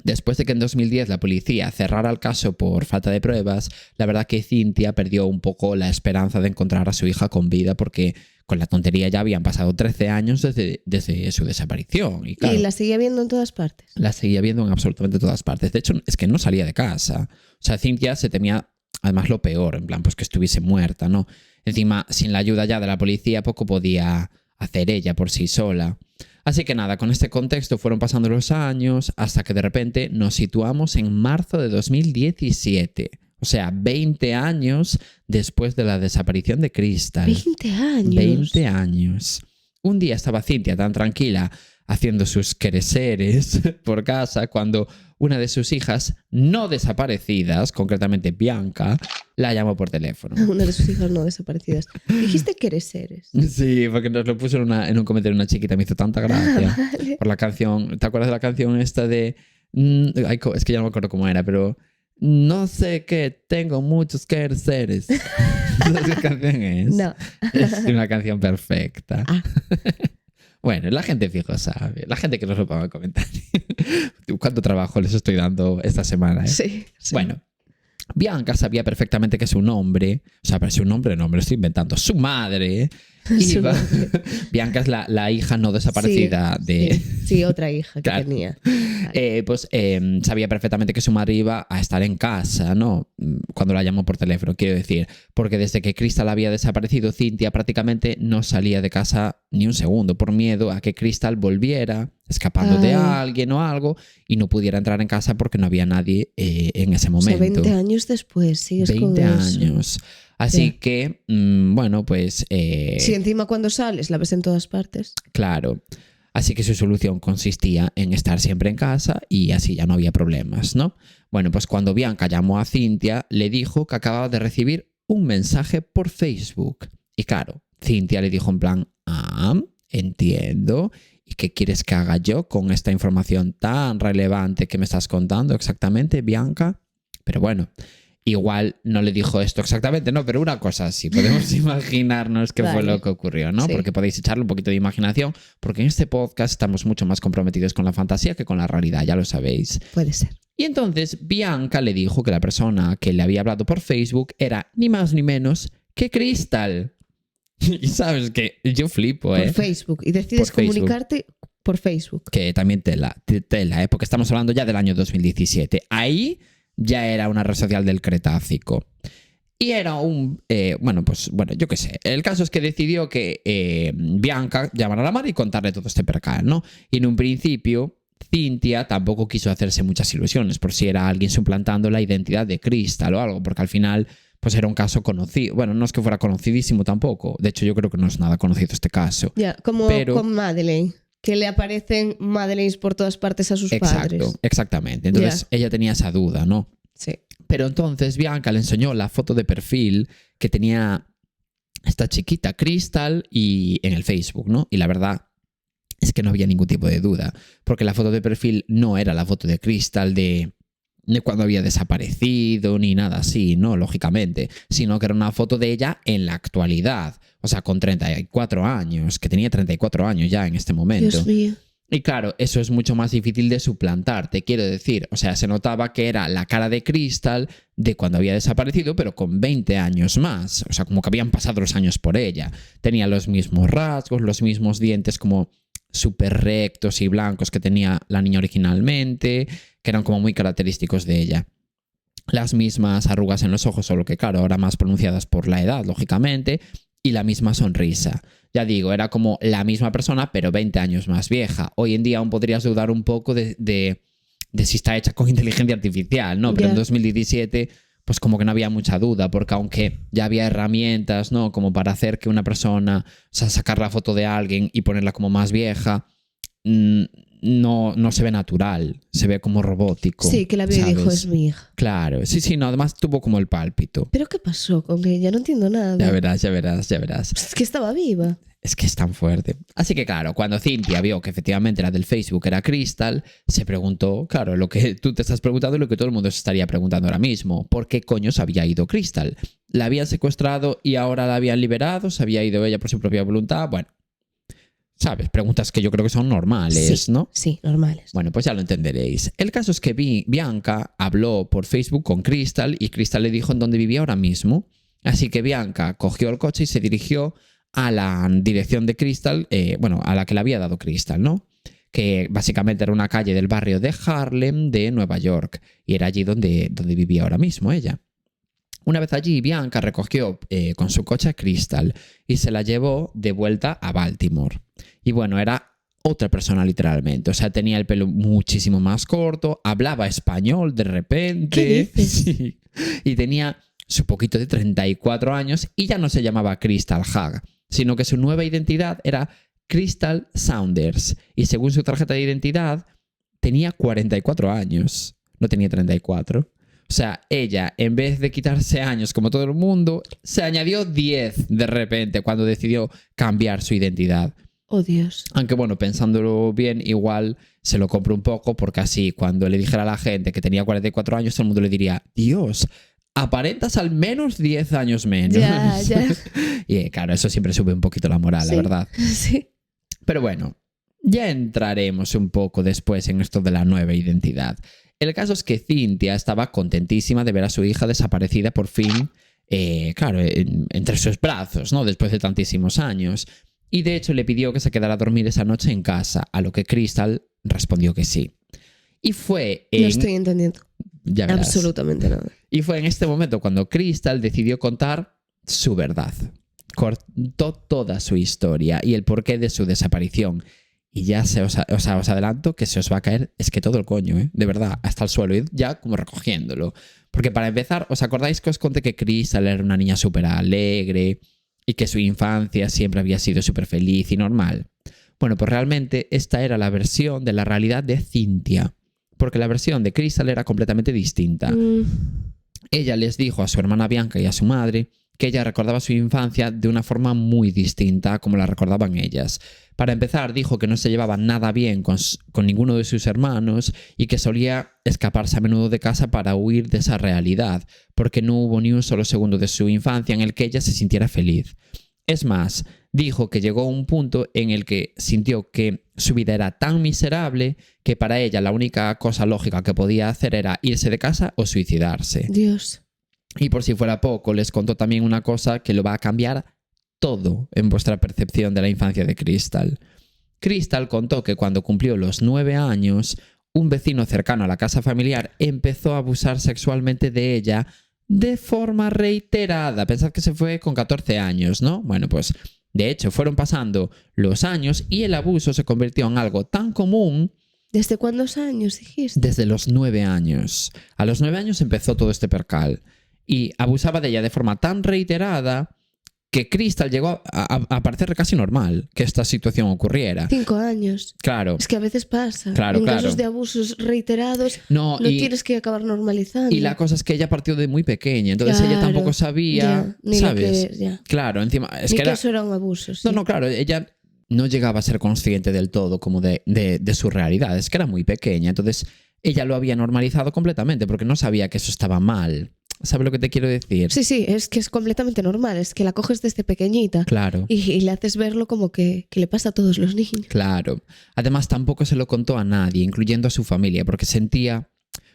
Después de que en 2010 la policía cerrara el caso por falta de pruebas, la verdad que Cynthia perdió un poco la esperanza de encontrar a su hija con vida porque con la tontería ya habían pasado 13 años desde su desaparición. Y, claro,
Y la seguía viendo en todas partes.
la seguía viendo en absolutamente todas partes. De hecho, es que no salía de casa. O sea, Cynthia se temía además lo peor, en plan, pues que estuviese muerta, ¿no? Encima, sin la ayuda ya de la policía, poco podía hacer ella por sí sola. Así que nada, con este contexto fueron pasando los años hasta que de repente nos situamos en marzo de 2017. O sea, 20 años después de la desaparición de Crystal.
20 años.
20 años. Un día estaba Cynthia tan tranquila haciendo sus quereseres por casa cuando una de sus hijas no desaparecidas, concretamente Bianca, la llamó por teléfono.
Una de sus hijas no desaparecidas. Dijiste que eres seres.
Sí, porque nos lo puso en un comentario una chiquita, me hizo tanta gracia.
Vale.
Por la canción, ¿te acuerdas de la canción esta de... es que ya no me acuerdo cómo era, pero... No sé qué, tengo muchos quereseres. ¿Sabes qué canción es?
No.
Es una canción perfecta.
Ah.
Bueno, la gente fijo sabe. La gente que nos lo ponga en comentarios. ¿Cuánto trabajo les estoy dando esta semana?
Sí, sí.
Bueno, Bianca sabía perfectamente que su nombre, o sea, pero su nombre no me lo estoy inventando, su madre
Su
iba...
madre.
Bianca es la hija no desaparecida
Sí,
de...
sí, otra hija que
Claro.
tenía. Vale.
Sabía perfectamente que su madre iba a estar en casa, ¿no? Cuando la llamó por teléfono, quiero decir. Porque desde que Crystal había desaparecido, Cynthia prácticamente no salía de casa ni un segundo por miedo a que Crystal volviera, escapando de
Ay.
alguien o algo, y no pudiera entrar en casa porque no había nadie en ese
O sea,
momento.
20 años después sigues
20
con eso.
años. Así
Ya.
que, bueno, pues...
Sí, encima cuando sales la ves en todas partes.
Claro. Así que su solución consistía en estar siempre en casa y así ya no había problemas, ¿no? Bueno, pues cuando Bianca llamó a Cynthia, le dijo que acababa de recibir un mensaje por Facebook. Y claro, Cynthia le dijo en plan, entiendo. ¿Y qué quieres que haga yo con esta información tan relevante que me estás contando exactamente, Bianca? Pero bueno, igual no le dijo esto exactamente, no, pero una cosa así. Podemos imaginarnos qué fue
Vale.
lo que ocurrió, ¿no?
Sí.
Porque podéis echarle un poquito de imaginación, porque en este podcast estamos mucho más comprometidos con la fantasía que con la realidad, ya lo sabéis.
Puede ser.
Y entonces Bianca le dijo que la persona que le había hablado por Facebook era ni más ni menos que Crystal. Y sabes que yo flipo,
Por Facebook. Y decides
Por Facebook.
comunicarte por Facebook.
Que también tela, porque estamos hablando ya del año 2017. Ahí ya era una red social del Cretácico. Y era yo qué sé. El caso es que decidió que Bianca llamara a la madre y contarle todo este percal, ¿no? Y en un principio, Cynthia tampoco quiso hacerse muchas ilusiones por si era alguien suplantando la identidad de Crystal o algo, porque al final pues era un caso conocido. Bueno, no es que fuera conocidísimo tampoco. De hecho, yo creo que no es nada conocido este caso.
Ya, como
Pero-
con Madeleine. Que le aparecen Madeleines por todas partes a sus padres.
Exactamente. Entonces ella tenía esa duda, ¿no?
Sí.
Pero entonces Bianca le enseñó la foto de perfil que tenía esta chiquita Crystal y en el Facebook, ¿no? Y la verdad es que no había ningún tipo de duda, porque la foto de perfil no era la foto de Crystal de cuando había desaparecido ni nada así, ¿no? Lógicamente, sino que era una foto de ella en la actualidad, o sea, con 34 años, que tenía 34 años ya en este momento.
Dios mío.
Y claro, eso es mucho más difícil de suplantar, te quiero decir. O sea, se notaba que era la cara de Crystal de cuando había desaparecido, pero con 20 años más. O sea, como que habían pasado los años por ella. Tenía los mismos rasgos, los mismos dientes como súper rectos y blancos que tenía la niña originalmente, que eran como muy característicos de ella. las mismas arrugas en los ojos, solo que claro, ahora más pronunciadas por la edad, lógicamente, y la misma sonrisa. Ya digo, era como la misma persona, pero 20 años más vieja. Hoy en día aún podrías dudar un poco de si está hecha con inteligencia artificial, ¿no? Pero en 2017, pues como que no había mucha duda, porque aunque ya había herramientas, ¿no? Como para hacer que una persona, o sea, sacar la foto de alguien y ponerla como más vieja, no se ve natural, se ve como robótico.
Sí, que la vio y dijo, es mi hija.
Claro, sí, no, además tuvo como el pálpito.
¿Pero qué pasó con ella? No entiendo nada.
Ya verás.
Es que estaba viva.
Es que es tan fuerte. Así que claro, cuando Cynthia vio que efectivamente la del Facebook era Crystal, se preguntó, claro, lo que tú te estás preguntando y lo que todo el mundo se estaría preguntando ahora mismo. ¿Por qué coño se había ido Crystal? ¿La habían secuestrado y ahora la habían liberado? ¿Se había ido ella por su propia voluntad? Bueno, ¿sabes? Preguntas que yo creo que son normales,
sí,
¿no?
Sí, normales.
Bueno, pues ya lo entenderéis. El caso es que Bianca habló por Facebook con Crystal y Crystal le dijo en dónde vivía ahora mismo. Así que Bianca cogió el coche y se dirigió a la dirección de Crystal, a la que le había dado Crystal, ¿no? Que básicamente era una calle del barrio de Harlem de Nueva York y era allí donde vivía ahora mismo ella. Una vez allí, Bianca recogió con su coche a Crystal y se la llevó de vuelta a Baltimore. Y bueno, era otra persona literalmente. O sea, tenía el pelo muchísimo más corto, hablaba español de repente.
¿Qué dices?
Sí. Y tenía su poquito de 34 años y ya no se llamaba Crystal Hagg, sino que su nueva identidad era Crystal Saunders. Y según su tarjeta de identidad, tenía 44 años. No tenía 34. O sea, ella, en vez de quitarse años como todo el mundo, se añadió 10 de repente cuando decidió cambiar su identidad.
Oh, Dios.
Aunque bueno, pensándolo bien, igual se lo compro un poco porque así cuando le dijera a la gente que tenía 44 años, todo el mundo le diría, Dios, aparentas al menos 10 años menos.
Ya.
Y claro, eso siempre sube un poquito la moral,
Sí.
la verdad.
Sí.
Pero bueno, ya entraremos un poco después en esto de la nueva identidad. El caso es que Cynthia estaba contentísima de ver a su hija desaparecida por fin, entre sus brazos, ¿no? Después de tantísimos años. Y de hecho le pidió que se quedara a dormir esa noche en casa, a lo que Crystal respondió que sí. Y fue
No estoy entendiendo
Ya verás.
absolutamente nada.
Y fue en este momento cuando Crystal decidió contar su verdad. Contó toda su historia y el porqué de su desaparición. Y ya os adelanto que se os va a caer, es que todo el coño, ¿eh? De verdad, hasta el suelo, id ya como recogiéndolo. Porque para empezar, ¿os acordáis que os conté que Crystal era una niña súper alegre y que su infancia siempre había sido súper feliz y normal? Bueno, pues realmente esta era la versión de la realidad de Cynthia. Porque la versión de Crystal era completamente distinta. Ella les dijo a su hermana Bianca y a su madre que ella recordaba su infancia de una forma muy distinta a como la recordaban ellas. Para empezar, dijo que no se llevaba nada bien con ninguno de sus hermanos y que solía escaparse a menudo de casa para huir de esa realidad, porque no hubo ni un solo segundo de su infancia en el que ella se sintiera feliz. Es más, dijo que llegó a un punto en el que sintió que su vida era tan miserable que para ella la única cosa lógica que podía hacer era irse de casa o suicidarse.
Dios.
Y por si fuera poco, les contó también una cosa que lo va a cambiar todo en vuestra percepción de la infancia de Crystal. Crystal contó que cuando cumplió los 9 años, un vecino cercano a la casa familiar empezó a abusar sexualmente de ella de forma reiterada. Pensad que se fue con 14 años, ¿no? Bueno, pues de hecho fueron pasando los años y el abuso se convirtió en algo tan común.
¿Desde cuántos años dijiste?
Desde los 9 años. A los 9 años empezó todo este percal. Y abusaba de ella de forma tan reiterada que Crystal llegó a parecer casi normal que esta situación ocurriera.
5 años.
Claro.
Es que a veces pasa.
Claro,
en
claro.
casos de abusos reiterados
No,
tienes que acabar normalizando.
Y la cosa es que ella partió de muy pequeña, entonces ella tampoco sabía,
ya, ni
¿sabes?
Lo que, ya.
Claro, encima es
Ni
que
que
era...
eso era un abuso. Sí.
No, claro, ella no llegaba a ser consciente del todo como de su realidad, es que era muy pequeña, entonces ella lo había normalizado completamente porque no sabía que eso estaba mal. ¿Sabes lo que te quiero decir?
Sí, es que es completamente normal, es que la coges desde pequeñita.
Claro.
Y le haces verlo como que le pasa a todos los niños.
Claro. Además, tampoco se lo contó a nadie, incluyendo a su familia, porque sentía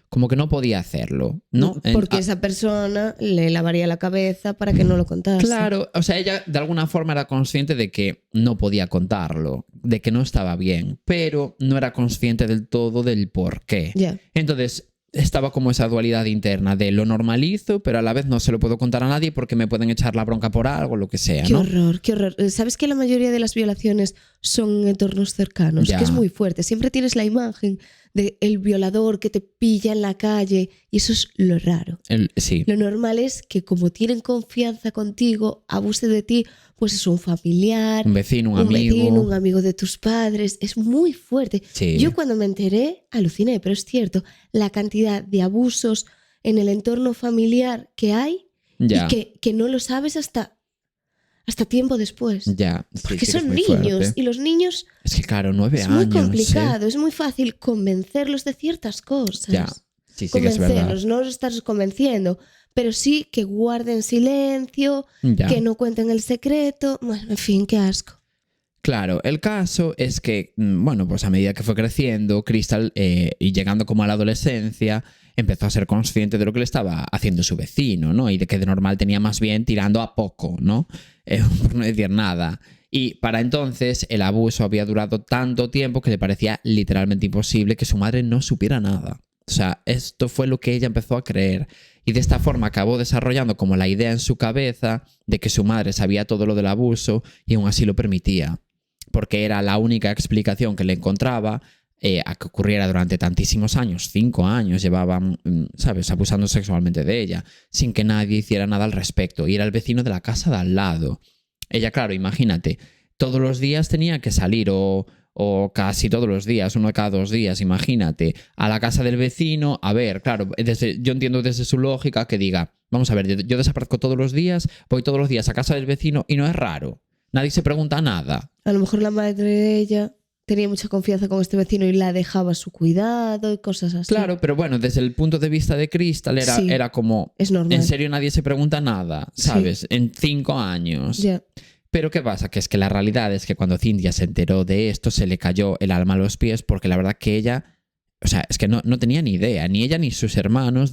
como que no podía hacerlo, ¿no?
Porque esa persona le lavaría la cabeza para que no lo contase.
Claro, o sea, ella de alguna forma era consciente de que no podía contarlo, de que no estaba bien, pero no era consciente del todo del por qué.
Ya.
Entonces, estaba como esa dualidad interna de lo normalizo, pero a la vez no se lo puedo contar a nadie porque me pueden echar la bronca por algo, lo que sea,
Qué
¿no?
horror, qué horror. ¿Sabes que la mayoría de las violaciones son en entornos cercanos?
Ya.
Que es muy fuerte. Siempre tienes la imagen del violador que te pilla en la calle y eso es lo raro.
Sí,
Lo normal es que como tienen confianza contigo, abuse de ti, pues es un familiar,
un vecino, un amigo.
vecino, un amigo de tus padres. Es muy fuerte.
Sí.
Yo cuando me enteré, aluciné, pero es cierto, la cantidad de abusos en el entorno familiar que hay
Ya.
y que no lo sabes hasta tiempo después.
Ya, sí,
Porque
sí que
son
es muy
niños
fuerte.
y los niños
Es que claro, 9
es
años.
muy complicado, es muy fácil convencerlos de ciertas cosas.
Ya, sí que es verdad.
Convencerlos, no los estás convenciendo, pero sí que guarden silencio,
Ya.
que no cuenten el secreto. Bueno, en fin, qué asco.
Claro, el caso es que, bueno, pues a medida que fue creciendo, Crystal, y llegando como a la adolescencia, empezó a ser consciente de lo que le estaba haciendo su vecino, ¿no? Y de que de normal tenía más bien tirando a poco, ¿no? Por no decir nada. Y para entonces el abuso había durado tanto tiempo que le parecía literalmente imposible que su madre no supiera nada. O sea, esto fue lo que ella empezó a creer. Y de esta forma acabó desarrollando como la idea en su cabeza de que su madre sabía todo lo del abuso y aún así lo permitía. Porque era la única explicación que le encontraba a que ocurriera durante tantísimos años, 5 años llevaban, ¿sabes?, abusando sexualmente de ella, sin que nadie hiciera nada al respecto. Y era el vecino de la casa de al lado. Ella, claro, imagínate, todos los días tenía que salir o casi todos los días, uno de cada 2 días, imagínate, a la casa del vecino. A ver, claro, yo entiendo desde su lógica que diga, vamos a ver, yo desaparezco todos los días, voy todos los días a casa del vecino y no es raro. Nadie se pregunta nada.
A lo mejor la madre de ella tenía mucha confianza con este vecino y la dejaba a su cuidado y cosas así.
Claro, pero bueno, desde el punto de vista de Crystal
Sí,
era como,
es normal.
en serio nadie se pregunta nada, ¿sabes?
Sí.
En 5 años.
Ya.
Pero ¿qué pasa? Que es que la realidad es que cuando Cynthia se enteró de esto se le cayó el alma a los pies porque la verdad que ella, o sea, es que no tenía ni idea, ni ella ni sus hermanos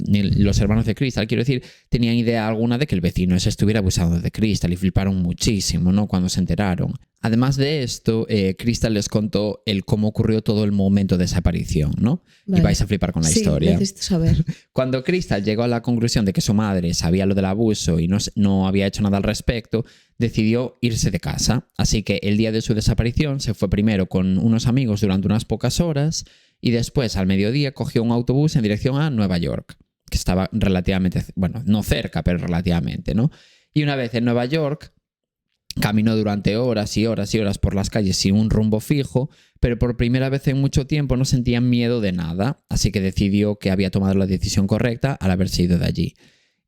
ni los hermanos de Crystal, quiero decir, tenían idea alguna de que el vecino ese estuviera abusando de Crystal y fliparon muchísimo, ¿no? Cuando se enteraron. Además de esto, Crystal les contó cómo ocurrió todo el momento de esa aparición, ¿no?
Vale.
Y vais a flipar con la
Sí,
historia.
necesito saber.
Cuando Crystal llegó a la conclusión de que su madre sabía lo del abuso y no había hecho nada al respecto, decidió irse de casa. Así que el día de su desaparición se fue primero con unos amigos durante unas pocas horas y después al mediodía cogió un autobús en dirección a Nueva York, que estaba relativamente, bueno, no cerca, pero relativamente, ¿no? Y una vez en Nueva York, caminó durante horas y horas y horas por las calles sin un rumbo fijo, pero por primera vez en mucho tiempo no sentía miedo de nada, así que decidió que había tomado la decisión correcta al haberse ido de allí.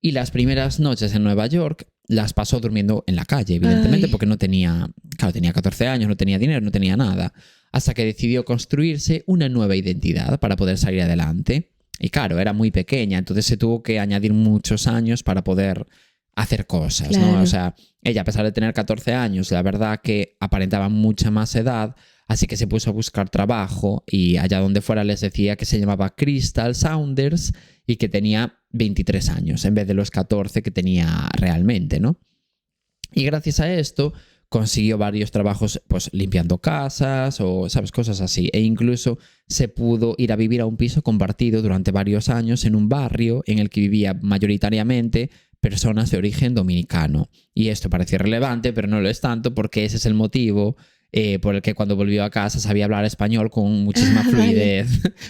Y las primeras noches en Nueva York las pasó durmiendo en la calle, evidentemente,
Ay.
porque no tenía, claro, tenía 14 años, no tenía dinero, no tenía nada, hasta que decidió construirse una nueva identidad para poder salir adelante. Y claro, era muy pequeña, entonces se tuvo que añadir muchos años para poder hacer cosas,
Claro.
¿no? O sea, ella, a pesar de tener 14 años, la verdad que aparentaba mucha más edad, así que se puso a buscar trabajo y allá donde fuera les decía que se llamaba Crystal Saunders y que tenía 23 años en vez de los 14 que tenía realmente, ¿no? Y gracias a esto consiguió varios trabajos, pues limpiando casas o, ¿sabes?, cosas así. E incluso se pudo ir a vivir a un piso compartido durante varios años en un barrio en el que vivía mayoritariamente personas de origen dominicano. Y esto parece relevante, pero no lo es tanto porque ese es el motivo por el que cuando volvió a casa sabía hablar español con muchísima fluidez,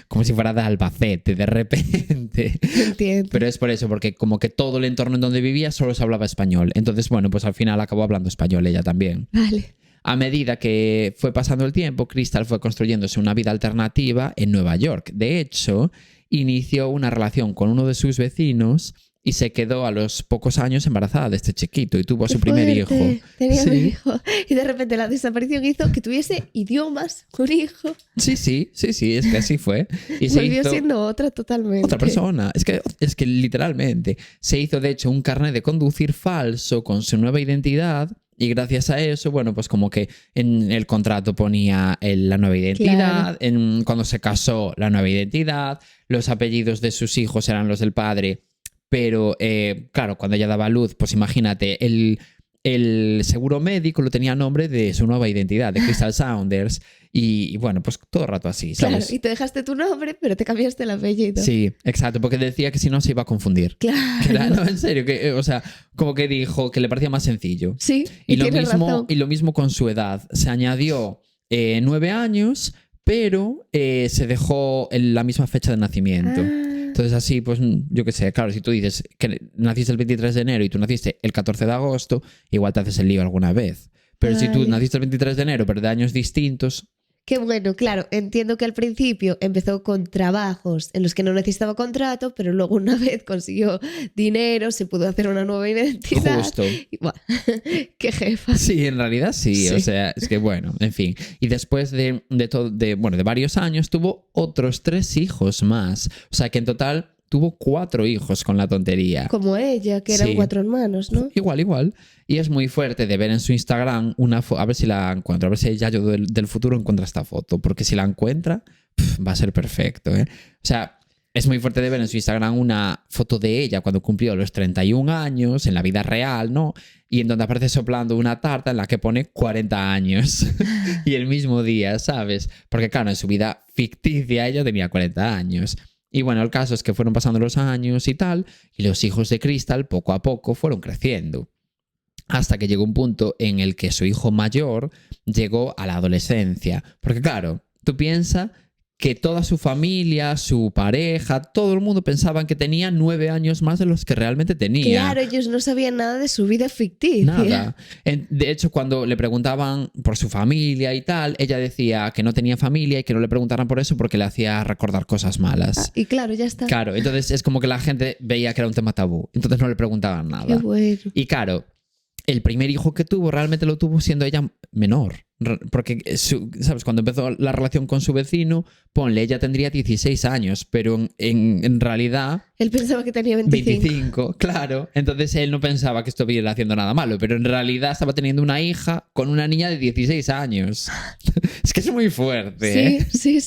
como si fuera de Albacete de repente.
Entiendo.
Pero es por eso, porque como que todo el entorno en donde vivía solo se hablaba español. Entonces, bueno, pues al final acabó hablando español ella también.
Vale.
A medida que fue pasando el tiempo, Crystal fue construyéndose una vida alternativa en Nueva York. De hecho, inició una relación con uno de sus vecinos y se quedó a los pocos años embarazada de este chiquito y tuvo a su primer hijo.
Tenía
Sí.
un hijo. Y de repente la desaparición hizo que tuviese idiomas, un hijo.
Sí, es que así fue. Y se
Volvió
hizo
siendo otra totalmente.
otra persona. Es que literalmente se hizo de hecho un carnet de conducir falso con su nueva identidad. Y gracias a eso, bueno, pues como que en el contrato ponía la nueva identidad, cuando se casó la nueva identidad, los apellidos de sus hijos eran los del padre, pero claro, cuando ella daba a luz, pues imagínate, el seguro médico lo tenía a nombre de su nueva identidad, de Crystal Saunders. Y bueno, pues todo el rato así,
Claro,
¿sabes?
y te dejaste tu nombre, pero te cambiaste el apellido.
Sí, exacto, porque decía que si no se iba a confundir.
Claro.
Que era, no, en serio, que, o sea, como que dijo que le parecía más sencillo.
Sí,
Y
y
lo
tienes
mismo,
razón.
y lo mismo con su edad. Se añadió 9 años, pero se dejó en la misma fecha de nacimiento.
Ah,
Entonces así, pues yo qué sé, claro, si tú dices que naciste el 23 de enero y tú naciste el 14 de agosto, igual te haces el lío alguna vez. Pero si tú
Vale.
naciste el 23 de enero, pero de años distintos,
qué bueno, claro, entiendo que al principio empezó con trabajos en los que no necesitaba contrato, pero luego una vez consiguió dinero, se pudo hacer una nueva identidad.
justo.
Y, buah, qué jefa.
Sí, en realidad sí.
Sí.
O sea, es que bueno, en fin. Y después de varios años tuvo otros 3 hijos más. O sea que en total tuvo 4 hijos con la tontería.
Como ella, que eran
Sí.
4 hermanos, ¿no?
Igual. Y es muy fuerte de ver en su Instagram una foto. A ver si la encuentro. A ver si Yayo del futuro encuentra esta foto. Porque si la encuentra, va a ser perfecto, ¿eh? O sea, es muy fuerte de ver en su Instagram una foto de ella cuando cumplió los 31 años, en la vida real, ¿no? Y en donde aparece soplando una tarta en la que pone 40 años. Y el mismo día, ¿sabes? Porque claro, en su vida ficticia ella tenía 40 años. Y bueno, el caso es que fueron pasando los años y tal, y los hijos de Crystal poco a poco fueron creciendo. Hasta que llegó un punto en el que su hijo mayor llegó a la adolescencia. Porque claro, tú piensas que toda su familia, su pareja, todo el mundo pensaban que tenía 9 años más de los que realmente tenía.
Claro, ellos no sabían nada de su vida ficticia.
Nada. De hecho, cuando le preguntaban por su familia y tal, ella decía que no tenía familia y que no le preguntaran por eso porque le hacía recordar cosas malas.
Ah, y claro, ya está.
Claro, entonces es como que la gente veía que era un tema tabú. Entonces no le preguntaban
Qué
nada.
bueno.
Y claro, el primer hijo que tuvo realmente lo tuvo siendo ella menor. Porque, ¿sabes? Cuando empezó la relación con su vecino, ponle, ella tendría 16 años, pero en realidad
Él pensaba que tenía 25.
25, claro. Entonces él no pensaba que estuviera haciendo nada malo, pero en realidad estaba teniendo una hija con una niña de 16 años. Es que es muy fuerte, ¿eh?
Sí.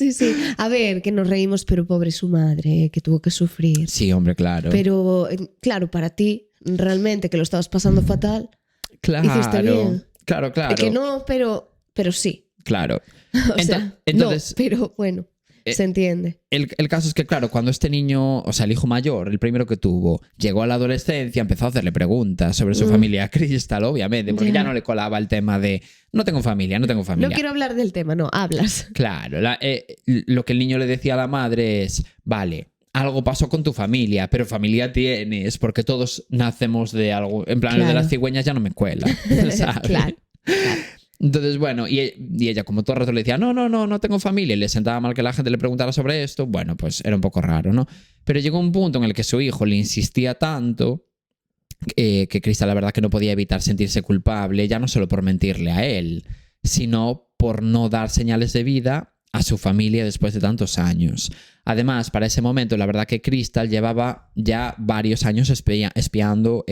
A ver, que nos reímos, pero pobre su madre, que tuvo que sufrir.
Sí, hombre, claro.
Pero, claro, para ti, realmente, que lo estabas pasando fatal, hiciste bien.
Claro.
Que no, pero sí.
Claro.
O sea,
entonces,
no, pero bueno, se entiende.
el caso es que, claro, cuando este niño, o sea, el hijo mayor, el primero que tuvo, llegó a la adolescencia, empezó a hacerle preguntas sobre su familia Crystal, obviamente, porque ya no le colaba el tema de no tengo familia.
No quiero hablar del tema, no, hablas.
Claro, lo que el niño le decía a la madre es, vale, algo pasó con tu familia, pero familia tienes, porque todos nacemos de algo. En plan, lo de las cigüeñas ya no me cuela, ¿sabes?
Claro.
Entonces, bueno, y ella como todo el rato le decía, no tengo familia, y le sentaba mal que la gente le preguntara sobre esto, bueno, pues era un poco raro, ¿no? Pero llegó un punto en el que su hijo le insistía tanto que Crystal la verdad que no podía evitar sentirse culpable, ya no solo por mentirle a él, sino por no dar señales de vida a su familia después de tantos años. Además, para ese momento, la verdad que Crystal llevaba ya varios años espiando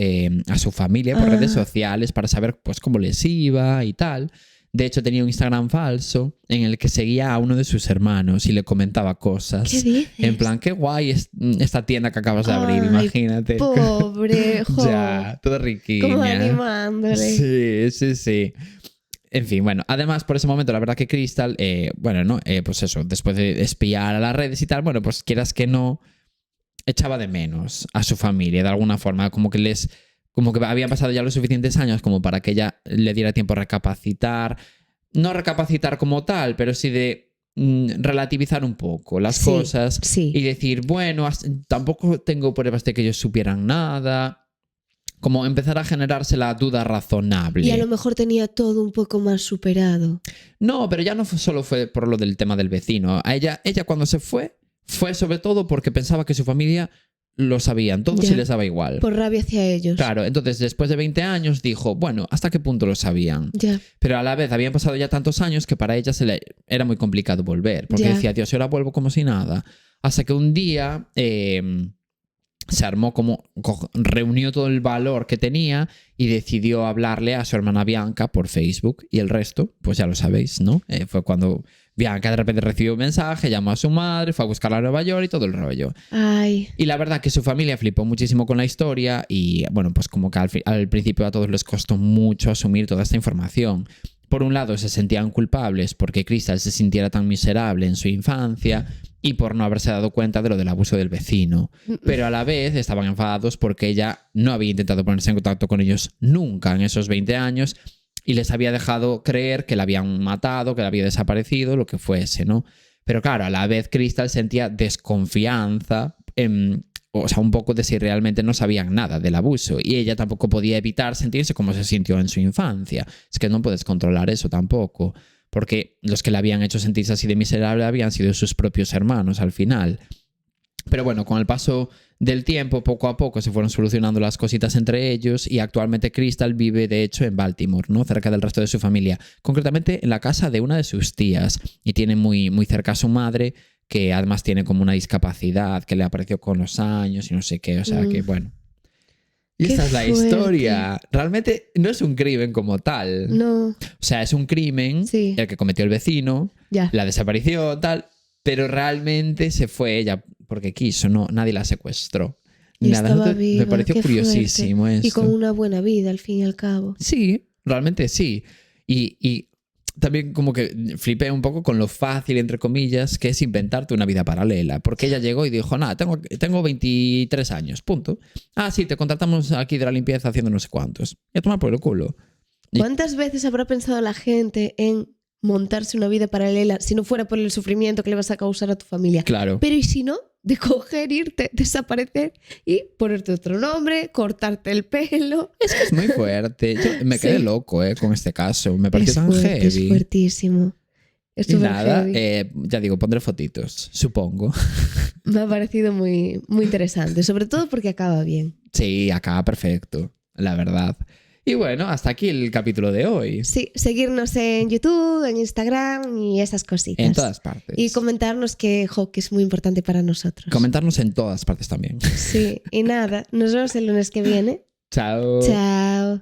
a su familia por redes sociales para saber pues cómo les iba y tal. De hecho, tenía un Instagram falso en el que seguía a uno de sus hermanos y le comentaba cosas.
¿Qué dices?
En plan, qué guay esta tienda que acabas de abrir, imagínate.
Pobre, jo.
Ya, todo riquiña.
Como animándole.
Sí. En fin, bueno, además por ese momento la verdad que Crystal, pues eso, después de espiar a las redes y tal, bueno, pues quieras que no, echaba de menos a su familia de alguna forma, como que habían pasado ya los suficientes años como para que ella le diera tiempo a recapacitar, no recapacitar como tal, pero sí de relativizar un poco las cosas y decir, bueno, tampoco tengo pruebas de que ellos supieran nada. Como empezar a generarse la duda razonable.
Y a lo mejor tenía todo un poco más superado.
No, pero ya no solo fue por lo del tema del vecino. A ella cuando se fue sobre todo porque pensaba que su familia lo sabían, todo se les daba igual.
Por rabia hacia ellos.
Claro, entonces después de 20 años dijo, bueno, ¿hasta qué punto lo sabían?
Ya.
Pero a la vez habían pasado ya tantos años que para ella era muy complicado volver. Porque decía, Dios, ahora vuelvo como si nada. Hasta que un día... se armó reunió todo el valor que tenía y decidió hablarle a su hermana Bianca por Facebook y el resto, pues ya lo sabéis, ¿no? Fue cuando Bianca de repente recibió un mensaje, llamó a su madre, fue a buscarla a Nueva York y todo el rollo.
Ay.
Y la verdad que su familia flipó muchísimo con la historia y bueno, pues como que al principio a todos les costó mucho asumir toda esta información. Por un lado se sentían culpables porque Crystal se sintiera tan miserable en su infancia y por no haberse dado cuenta de lo del abuso del vecino. Pero a la vez estaban enfadados porque ella no había intentado ponerse en contacto con ellos nunca en esos 20 años y les había dejado creer que la habían matado, que la había desaparecido, lo que fuese, ¿no? Pero claro, a la vez Crystal sentía desconfianza, o sea, un poco de si realmente no sabían nada del abuso. Y ella tampoco podía evitar sentirse como se sintió en su infancia. Es que no puedes controlar eso tampoco, porque los que la habían hecho sentirse así de miserable habían sido sus propios hermanos al final. Pero bueno, con el paso del tiempo, poco a poco se fueron solucionando las cositas entre ellos y actualmente Crystal vive, de hecho, en Baltimore, ¿no? Cerca del resto de su familia. Concretamente en la casa de una de sus tías y tiene muy, muy cerca a su madre, que además tiene como una discapacidad que le apareció con los años y no sé qué. O sea que, bueno. Y
Qué
esta es la
fuerte.
historia. Realmente no es un crimen como tal.
No.
O sea, es un crimen
Sí.
el que cometió el vecino,
Ya.
la desaparició, tal, pero realmente se fue ella porque quiso, no, nadie la secuestró.
Y
Nada,
estaba
me
viva.
pareció
Qué
curiosísimo
fuerte.
esto.
Y con una buena vida, al fin y al cabo.
Sí, realmente sí. Y también como que flipé un poco con lo fácil, entre comillas, que es inventarte una vida paralela. Porque ella llegó y dijo, nada, tengo 23 años, punto. Ah, sí, te contratamos aquí de la limpieza haciendo no sé cuántos. Y a tomar por el culo. Y-
¿Cuántas veces habrá pensado la gente en montarse una vida paralela si no fuera por el sufrimiento que le vas a causar a tu familia?
Claro.
Pero ¿y si no? De coger, irte, desaparecer y ponerte otro nombre, cortarte el pelo.
Es muy fuerte. Yo me quedé
Sí.
loco con este caso. Me pareció
Es
tan
fuerte, es
heavy.
fuertísimo. Es
Y
súper
nada,
heavy.
ya digo, pondré fotitos, supongo.
Me ha parecido muy, muy interesante, sobre todo porque acaba bien.
Sí, acá perfecto, la verdad. Y bueno, hasta aquí el capítulo de hoy.
Sí, seguirnos en YouTube, en Instagram y esas cositas.
En todas partes.
Y comentarnos que es muy importante para nosotros.
Comentarnos en todas partes también.
Sí, y nada, nos vemos el lunes que viene.
Chao.
Chao.